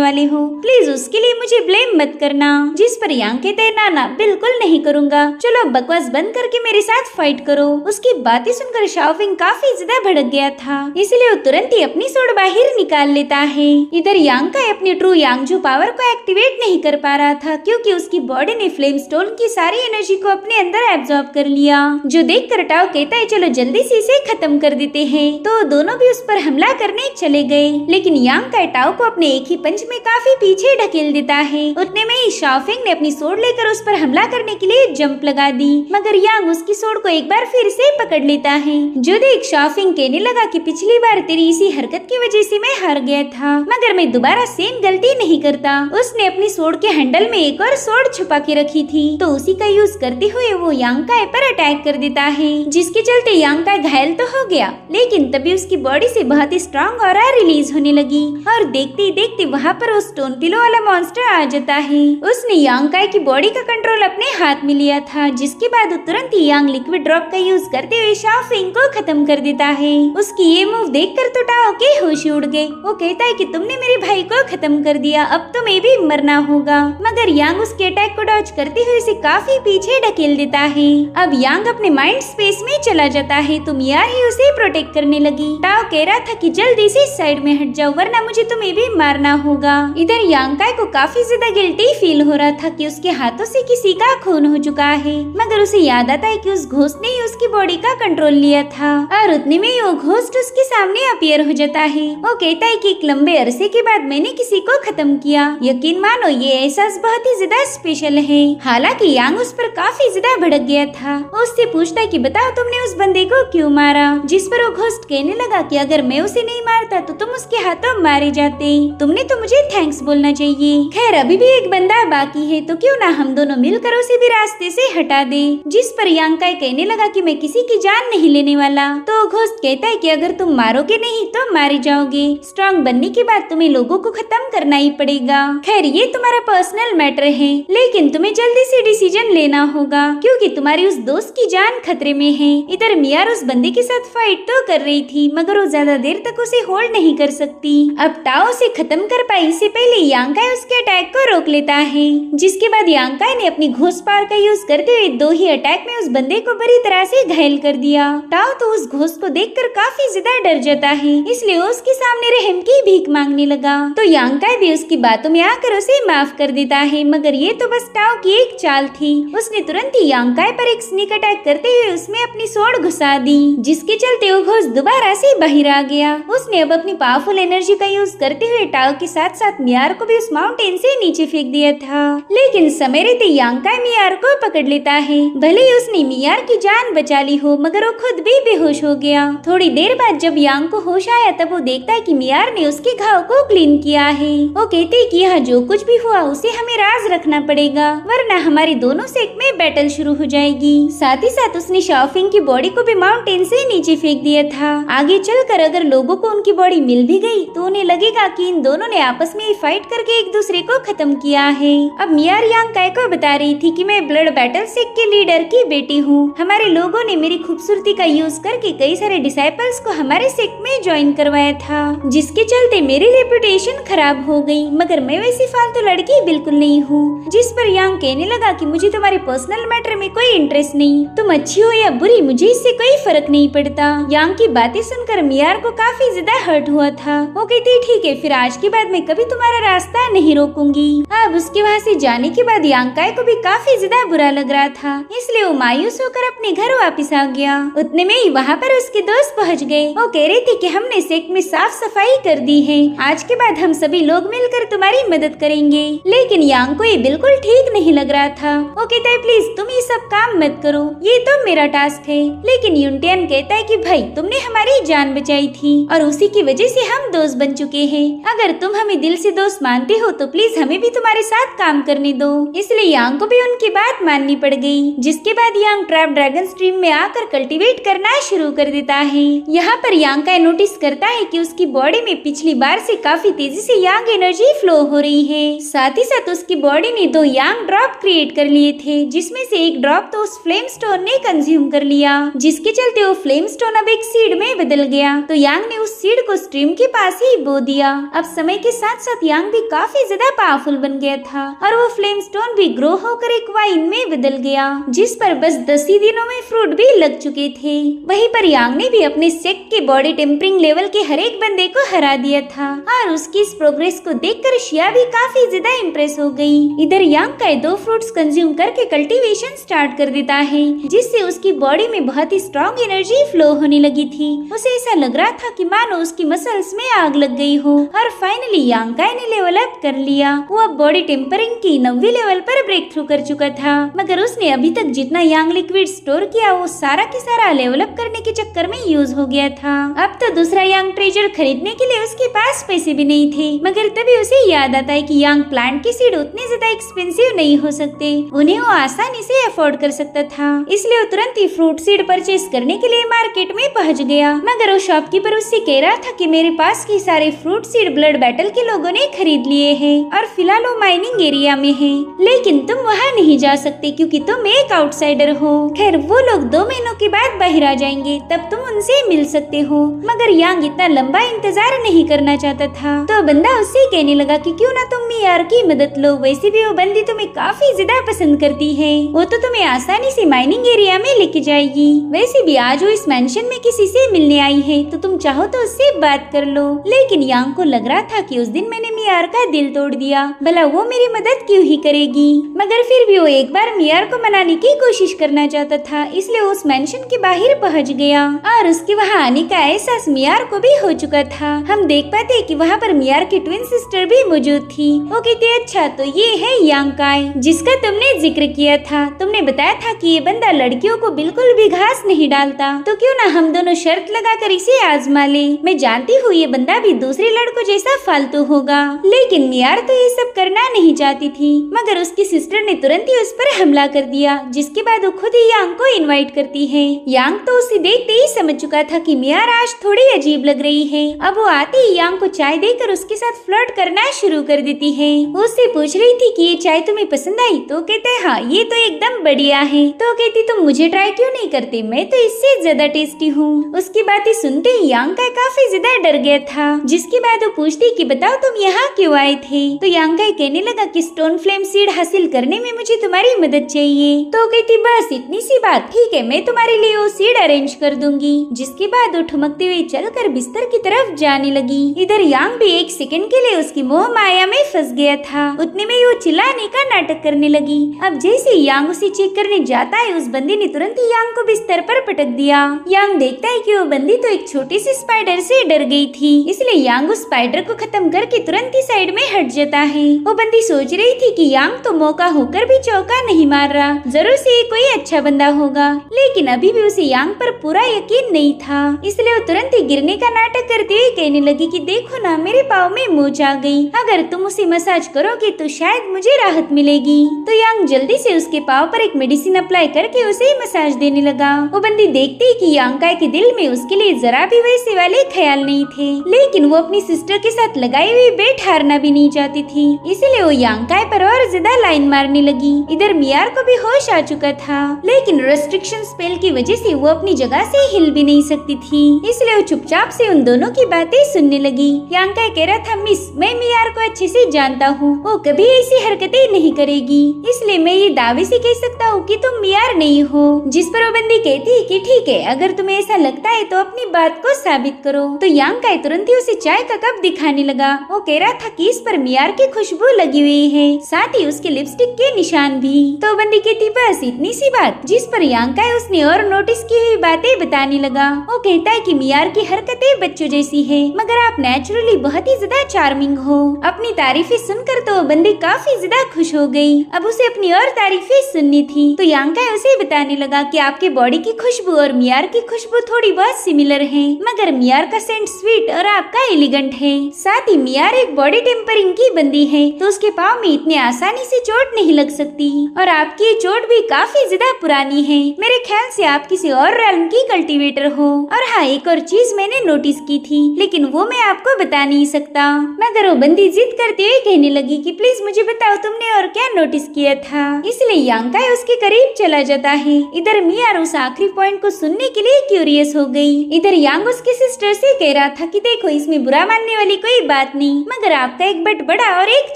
वाले हो, प्लीज उसके लिए मुझे ब्लेम मत करना। जिस पर यांग कहते हैं ना बिल्कुल नहीं करूंगा, चलो बकवास बंद करके मेरे साथ फाइट करो। उसकी बातें सुनकर शाओफिंग काफी ज्यादा भड़क गया था, इसलिए वो तुरंत ही अपनी सोड बाहर निकाल लेता है। इधर यांग का अपनी ट्रू यांगजू पावर को एक्टिवेट नहीं कर पा रहा था, क्योंकि उसकी बॉडी ने फ्लेम स्टोन की सारी एनर्जी को अपने अंदर एब्जॉर्ब कर लिया। जो देख कर टाओ कहता है चलो जल्दी से इसे खत्म कर देते हैं, तो दोनों भी उस पर हमला करने चले गए। लेकिन यांग का टाओ को अपने एक ही पंच में काफी पीछे ढकेल देता है। उतने में ही शाओफिंग ने अपनी सोड लेकर उस पर हमला करने के लिए जंप लगा दी, मगर यांग उसकी सोड को एक बार फिर से पकड़ लेता है। जो देख शाओफिंग कहने लगा कि पिछली बार तेरी इसी हरकत की वजह से मैं हार गया था, मगर मैं दोबारा सेम गलती नहीं करता। उसने अपनी सोड के हैंडल में एक और सोड छुपा के रखी थी, तो उसी का यूज करते हुए वो यांग का पर अटैक कर देता है, जिसके चलते यांग का घायल तो हो गया, लेकिन तभी उसकी बॉडी से बहुत ही स्ट्रॉन्ग ऑरा रिलीज होने लगी। और देखते ही देखते वहाँ पर वो स्टोन पिलो वाला मॉन्स्टर आ जाता है। उसने यांग काय की बॉडी का कंट्रोल अपने हाथ में लिया था, जिसके बाद तुरंत ही यांग लिक्विड ड्रॉप का यूज करते हुए शाओफिंग को खत्म कर देता है। उसकी ये मूव देखकर तो टाओ के होश उड़ गए। वो कहता है कि तुमने मेरे भाई को खत्म कर दिया, अब तुम्हें भी मरना होगा, मगर यांग उसके अटैक को डॉज करते हुए उसे काफी पीछे ढकेल देता है। अब यांग अपने माइंड स्पेस में चला जाता है, तो मियार ही उसे प्रोटेक्ट करने लगी। टाओ कह रहा था कि जल्दी से साइड में हट जाओ, वरना मुझे तुम्हें भी मारना होगा। इधर यांग काय को काफी ज्यादा गिल्टी फील हो रहा था कि उसके हाथों से किसी का खून हो चुका है, मगर उसे याद आता है कि उस घोस्ट ने ही उसकी बॉडी का कंट्रोल लिया था। और उतने में वो घोस्ट उसके सामने अपीयर हो जाता है। वो कहता है कि एक लंबे अरसे के बाद मैंने किसी को खत्म किया, यकीन मानो ये एहसास बहुत ही ज्यादा स्पेशल है। हालांकि यांग उस पर काफी ज्यादा भड़क गया था। वो उससे पूछता है कि बताओ तुमने उस बंदे को क्यों मारा, जिस पर वो घोस्ट कहने लगा कि अगर मैं उसे नहीं मारता तो तुम उसके हाथों मारे जाते, तुमने तो मुझे थैंक्स बोलना चाहिए। खैर अभी भी एक बंदा बाकी है, तो क्यों ना हम दोनों मिलकर उसे भी रास्ते से हटा दे। जिस पर यांग काय कहने लगा कि मैं किसी की जान नहीं लेने वाला, तो घोस्ट कहता है कि अगर तुम मारोगे नहीं तो मारे जाओगे, स्ट्रॉन्ग बनने के बाद तुम्हें लोगों को खत्म करना ही पड़ेगा। खैर ये तुम्हारा पर्सनल मैटर है, लेकिन तुम्हें जल्दी से डिसीजन लेना होगा, क्योंकि तुम्हारी उस दोस्त की जान खतरे में है। इधर मियार उस बंदे के साथ फाइट तो कर रही थी, मगर वो ज्यादा देर तक उसे होल्ड नहीं कर सकती। अब टाओ से खत्म कर पाई इससे पहले यांग काय उसके अटैक को रोक लेता है, जिसके बाद यांग काय ने अपनी घोस्ट पावर का यूज करते हुए 2 ही अटैक में उस बंदे को बुरी तरह से घायल कर दिया। टाओ तो उस घोस्ट को देखकर काफी ज्यादा डर जाता है, इसलिए वो उसके सामने रहम की भीख मांगने लगा। तो यांग काय भी उसकी बातों में आकर उसे माफ कर देता है, मगर ये तो बस टाओ की एक चाल थी। उसने तुरंत ही यांग काय पर एक स्नीक अटैक करते हुए उसमें अपनी सोड घुसा दी, जिसके चलते वो घोस्ट दोबारा से बाहर आ गया। उसने अब अपनी पावरफुल एनर्जी का यूज करते हुए टाओ के साथ साथ मियार को भी उस माउंटेन से नीचे फेंक दिया था, लेकिन समय रहते यांग काय मियार को पकड़ लेता है। भले ही उसने मियार की जान बचा ली हो, मगर वो खुद भी बेहोश हो गया। थोड़ी देर बाद जब यांग को होश आया तब वो देखता है कि मियार ने उसके घाव को क्लीन किया है। वो कहते हैं कि यहाँ जो कुछ भी हुआ उसे हमें राज रखना पड़ेगा, वरना हमारी दोनों सेक में बैटल शुरू हो जाएगी। साथ ही साथ उसने शाओफिंग की बॉडी को भी माउंटेन से नीचे फेंक दिया था। आगे चलकर अगर लोगों को उनकी बॉडी मिल भी गई तो उन्हें लगेगा कि इन दोनों ने आपस में फाइट करके एक दूसरे को खत्म किया है। अब मियार यांग काय को बता रही थी कि मैं ब्लड बैटल सेक के लीडर की बेटी हूँ। हमारे लोगों ने मेरी खूबसूरती का यूज करके कई सारे डिसाइपल्स को हमारे सेक में ज्वाइन करवाया था, जिसके चलते मेरी रेपुटेशन खराब हो गई, मगर मैं वैसी फालतू लड़की बिल्कुल नहीं हूँ। जिस पर यांग कहने लगा कि मुझे तुम्हारे पर्सनल मैटर में कोई इंटरेस्ट नहीं, तुम अच्छी हो या बुरी मुझे इससे कोई फर्क नहीं पड़ता। यांग की बातें सुनकर मियार को काफी ज्यादा हर्ट हुआ था। वो कहती ठीक है, फिर आज के बाद मैं कभी तुम्हारा रास्ता नहीं रोकूंगी। अब उसके वहाँ से जाने के बाद यांकाई को भी काफी ज्यादा बुरा लग रहा था, इसलिए वो मायूस होकर अपने घर वापस आ गया। उतने में ही वहाँ पर उसके दोस्त पहुँच गए। वो कह रही थी कि हमने सेक्ट में साफ सफाई कर दी है, आज के बाद हम सभी लोग मिलकर तुम्हारी मदद करेंगे। लेकिन यांग को ये बिल्कुल ठीक नहीं लग रहा था। वो कहता है प्लीज तुम ये सब काम मत करो, ये तो मेरा टास्क है। लेकिन युनटियान कहता है कि भाई तुमने हमारी जान बचाई थी और उसी की वजह से हम दोस्त बन चुके हैं। अगर तुम हमें दिल से दोस्त मानते हो तो प्लीज हमें भी तुम्हारे साथ काम करने दो। इसलिए यांग को भी उनकी बात माननी पड़ गई, जिसके बाद यांग ट्रैप ड्रैगन स्ट्रीम में आकर कल्टीवेट करना शुरू कर देता है। यहाँ पर यांकाई नोटिस करता है कि उसकी बॉडी में पिछली बार से काफी तेजी से यांग एनर्जी फ्लो हो रही है। साथ ही साथ उसकी बॉडी ने 2 यांग ड्रॉप क्रिएट कर लिए थे, जिसमें से एक ड्रॉप तो उस फ्लेम स्टोन ने कंज्यूम कर लिया, जिसके चलते वो फ्लेम स्टोन अब एक सीड में बदल गया। तो यांग ने उस सीड को स्ट्रीम के पास ही बो दिया। अब समय के साथ साथ यांग भी काफी ज्यादा पावरफुल बन गया था और वो फ्लेम स्टोन भी ग्रो होकर एक वाइन में बदल गया, जिस पर बस 10 ही दिनों में फ्रूट भी लग चुके थे। वहीं पर यांग ने भी अपने सेक्ट के बॉडी टेम्परिंग लेवल के हर एक बंदे को हरा दिया था और उसकी इस प्रोग्रेस को देखकर शिया भी काफी ज्यादा इम्प्रेस हो गई। इधर यांग का 2 फ्रूट्स कंज्यूम करके कल्टीवेशन स्टार्ट कर देता है, जिससे उसकी बॉडी में बहुत ही स्ट्रॉन्ग एनर्जी फ्लो होने लगी थी। उसे ऐसा लग रहा था कि मानो उसकी मसल्स में आग लग गई हो। और फाइनली यांकाई ने लेवल अप कर लिया। वो अब बॉडी टेम्परिंग की 9वीं लेवल पर ब्रेक थ्रू कर चुका था, मगर उसने अभी तक जितना यांग लिक्विड स्टोर किया वो सारा के सारा लेवल अप करने के चक्कर में यूज हो गया था। अब तो दूसरा यांग ट्रेजर खरीदने के लिए उसके पास पैसे भी नहीं थे, मगर तभी उसे याद आता है कि यांग प्लांट के सीड उतने ज्यादा एक्सपेंसिव नहीं हो सकते, उन्हें वो आसानी से अफोर्ड कर सकता था। इसलिए वो तुरंत ही फ्रूट सीड परचेज करने के लिए मार्केट में पहुंच गया। मगर वो शॉपकीपर उससे कह रहा था कि मेरे पास के सारे फ्रूट सीड ब्लड बैटल के लोगों ने खरीद लिए हैं और फिलहाल वो माइनिंग एरिया में है, लेकिन तुम वहाँ नहीं जा सकते क्योंकि तुम एक आउटसाइडर हो। खैर वो लोग 2 महीनों के बाद बाहर आ जाएंगे, तब तुम उनसे मिल सकते हो। मगर यांग इतना लंबा इंतजार नहीं करना चाहता था, तो बंदा उससे कहने लगा कि क्यों ना तुम मियार की मदद लो, वैसे भी वो बंदी तुम्हें काफी ज्यादा पसंद करती है, वो तो तुम्हें आसानी से माइनिंग एरिया में लेके जाएगी। वैसे भी आज वो इस मेंशन में किसी से मिलने आई है, तो तुम चाहो तो उससे बात कर लो। लेकिन यांग को लग रहा था कि उस दिन मैंने मियार का दिल तोड़ दिया, भला वो मेरी मदद क्यों ही करेगी। मगर फिर भी वो एक बार मियार को मनाने की कोशिश करना चाहता था, इसलिए उस मेंशन के बाहर पहुंच गया और उसके वहाँ आने का एहसास मियार को भी हो चुका था। हम देख पाते हैं कि वहाँ पर मियार की ट्विन सिस्टर भी मौजूद थी। वो कहती अच्छा तो ये है यांकाई जिसका तुमने जिक्र किया था, तुमने बताया था कि ये बंदा लड़कियों को बिल्कुल भी घास नहीं डालता, तो क्यों ना हम दोनों शर्त लगाकर इसे आजमा ले। मैं जानती हूँ ये बंदा भी दूसरे लड़कों जैसा फालतू होगा, लेकिन मियार तो ये सब करना नहीं चाहती थी, मगर उसकी सिस्टर ने तुरंत ही उस पर हमला कर दिया, जिसके बाद वो खुद ही यांग को इनवाइट करती है। यांग तो उसे देखते ही समझ चुका था कि मियार आज थोड़ी अजीब लग रही है। अब वो आते ही यांग को चाय देकर उसके साथ फ्लर्ट करना शुरू कर देती है। वो उससे पूछ रही थी कि ये चाय तुम्हें पसंद आई, तो कहते हैं हाँ ये तो एकदम बढ़िया है। तो कहती तुम मुझे ट्राई क्यों नहीं करते, मैं तो इससे ज्यादा टेस्टी हूँ। उसकी बातें सुनते ही यांग का काफी ज्यादा डर गया था, जिसके बाद वो पूछती कि बताओ तुम यहाँ क्यों आए थे। तो यांग कहने लगा कि स्टोन फ्लेम सीड हासिल करने में मुझे तुम्हारी मदद चाहिए। तो कहती बस इतनी सी बात, ठीक है मैं तुम्हारे लिए वो सीड अरेंज कर दूंगी। जिसके बाद वो ठुमकते हुए चलकर बिस्तर की तरफ जाने लगी। इधर यांग भी एक सेकंड के लिए उसकी मोह माया में फंस गया था। उतने में वो चिल्लाने का नाटक करने लगी। अब जैसे यांग उसे चेक करने जाता है, उस बंदी ने तुरंत ही यांग को बिस्तर पर पटक दिया। यांग देखता है कि वो बंदी तो एक छोटी सी स्पाइडर से डर गई थी, इसलिए यांग उस स्पाइडर को खत्म करके तुरंत ही साइड में हट जाता है। वो बंदी सोच रही थी कि यांग तो मौका होकर भी चौका नहीं मार रहा, जरूर से ये कोई अच्छा बंदा होगा, लेकिन अभी भी उसे यांग पर पूरा यकीन नहीं था, इसलिए वो तुरंत ही गिरने का नाटक करते हुए कहने लगी कि देखो ना मेरे पाँव में मोच आ गई, अगर तुम उसे मसाज करोगे तो शायद मुझे राहत मिलेगी। तो यांग जल्दी से उसके पाँव पर एक मेडिसिन अप्लाई करके उसे मसाज देने लगा। वो बंदी देखती है कि यांकाई के दिल में उसके लिए जरा भी वैसे वाले ख्याल नहीं थे, लेकिन वो अपनी सिस्टर के साथ लगाई हुई बेट हारना भी नहीं चाहती थी, इसलिए वो यांकाई पर और ज्यादा लाइन मारने लगी। इधर मियार को भी होश आ चुका था, लेकिन रेस्ट्रिक्शन स्पेल की वजह से वो अपनी जगह से हिल भी नहीं सकती थी, इसलिए वो चुपचाप से उन दोनों की बातें सुनने लगी। यांकाई कह रहा था मिस मैं मियार को अच्छे से जानता हूँ, वो कभी ऐसी हरकतें नहीं करेगी, इसलिए मैं ये दावे से कह सकता हूँ कि तुम मियार नहीं हो। जिस पर वो बंदी कहती है कि ठीक है अगर तुम्हें ऐसा लगता है तो अपनी बात को साबित करो। तो यांकाई तुरंत ही उसे चाय का कप दिखाने लगा। वो वो कह रहा था कि इस पर मियार की खुशबू लगी हुई है, साथ ही उसके लिपस्टिक के निशान भी। तो बंदी कहती बस इतनी सी बात, जिस पर यांकाई उसने और नोटिस की हुई बातें बताने लगा। वो कहता है कि मियार की हरकतें बच्चों जैसी है, मगर आप नेचुरली बहुत ही ज्यादा चार्मिंग हो। अपनी तारीफें सुनकर तो बंदी काफी ज्यादा खुश हो गई। अब उसे अपनी और तारीफें सुननी थी। तो यांकाई उसे बताने लगा कि आपके बॉडी की खुशबू और मियार की खुशबू थोड़ी बहुत सिमिलर है, मगर मियार का सेंट स्वीट और आपका एलिगेंट है। साथ ही मियार एक बॉडी टेम्परिंग की बंदी है, तो उसके पाँव में इतने आसानी से चोट नहीं लग सकती, और आपकी ये चोट भी काफी ज्यादा पुरानी है। मेरे ख्याल से आप किसी और रैल्म की कल्टीवेटर हो। और हाँ, एक और चीज मैंने नोटिस की थी, लेकिन वो मैं आपको बता नहीं सकता। मगर वो बंदी जिद करते हुए कहने लगी कि प्लीज मुझे बताओ तुमने और क्या नोटिस किया था। इसलिए यांकाई उसके करीब चला जाता है। इधर मियार उस आखिरी पॉइंट को सुनने के लिए क्यूरियस हो गई। इधर यांग उसकी सिस्टर से कह रहा था कि देखो इसमें बुरा मानने वाली कोई बात नहीं, मगर आपका एक बट बड़ा और एक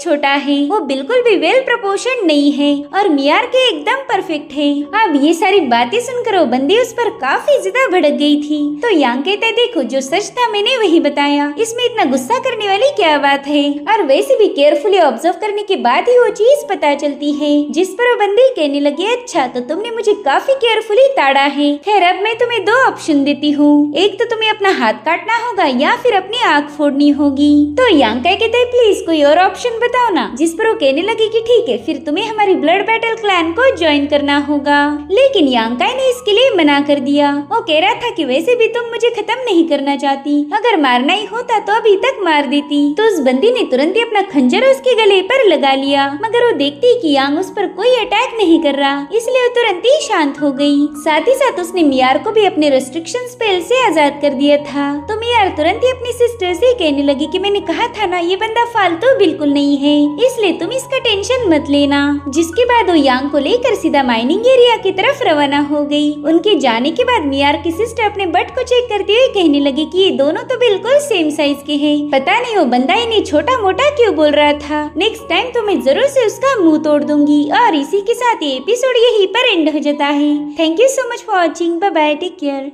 छोटा है, वो बिल्कुल भी वेल प्रोपोर्शन नहीं है, और मियार के एकदम परफेक्ट है। अब ये सारी बातें सुनकर वो बंदी उस पर काफी ज्यादा भड़क गई थी। तो यांग कहते देखो जो सच था मैंने वही बताया, इसमें इतना गुस्सा करने वाली क्या बात है। और वैसे भी केयरफुली ऑब्जर्व करने के बाद ही वो चीज पता चलती है। जिस पर वो बंदी कहने लगी अच्छा तो तुमने मुझे काफी केयरफुली ताड़ा है। खैर अब मैं तुम्हें दो ऑप्शन देती हूँ, एक तो तुम्हें अपना हाथ काटना होगा या फिर अपनी आँख फोड़नी होगी। तो यांकाई कहते हैं प्लीज कोई और ऑप्शन बताओ ना। जिस पर वो कहने लगी कि ठीक है फिर तुम्हें हमारी ब्लड बैटल क्लैन को ज्वाइन करना होगा। लेकिन यांकाई ने इसके लिए मना कर दिया। वो कह रहा था कि वैसे भी तुम मुझे खत्म नहीं करना चाहती, अगर मारना ही होता तो अभी तक मार देती। तो उस बंदी ने तुरंत ही अपना खंजर उसके गले पर लगा लिया, मगर वो देखती कि यांग उस पर कोई अटैक नहीं कर रहा, इसलिए वो तुरंत ही शांत हो गई। साथ ही साथ उसने मियार को भी अपने रेस्ट्रिक्शन स्पेल से आजाद कर दिया था। तो मियार तुरंत ही अपनी सिस्टर से कहने लगी कि मैंने कहा था ना ये बंदा फालतू बिल्कुल नहीं है, इसलिए तुम इसका टेंशन मत लेना। जिसके बाद वो यांग को लेकर सीधा माइनिंग एरिया की तरफ रवाना हो गई। उनके जाने के बाद मियार की सिस्टर अपने बट को चेक करते हुए कहने लगी कि ये दोनों तो बिल्कुल सेम साइज के हैं। पता नहीं वो बंदा इन्हें छोटा मोटा क्यों बोल रहा था। नेक्स्ट टाइम तो मैं जरूर से उसका मुंह तोड़ दूंगी। और इसी के साथ ये एपिसोड यहीं पर एंड हो जाता है। Thank you so much for watching. Bye bye, take care.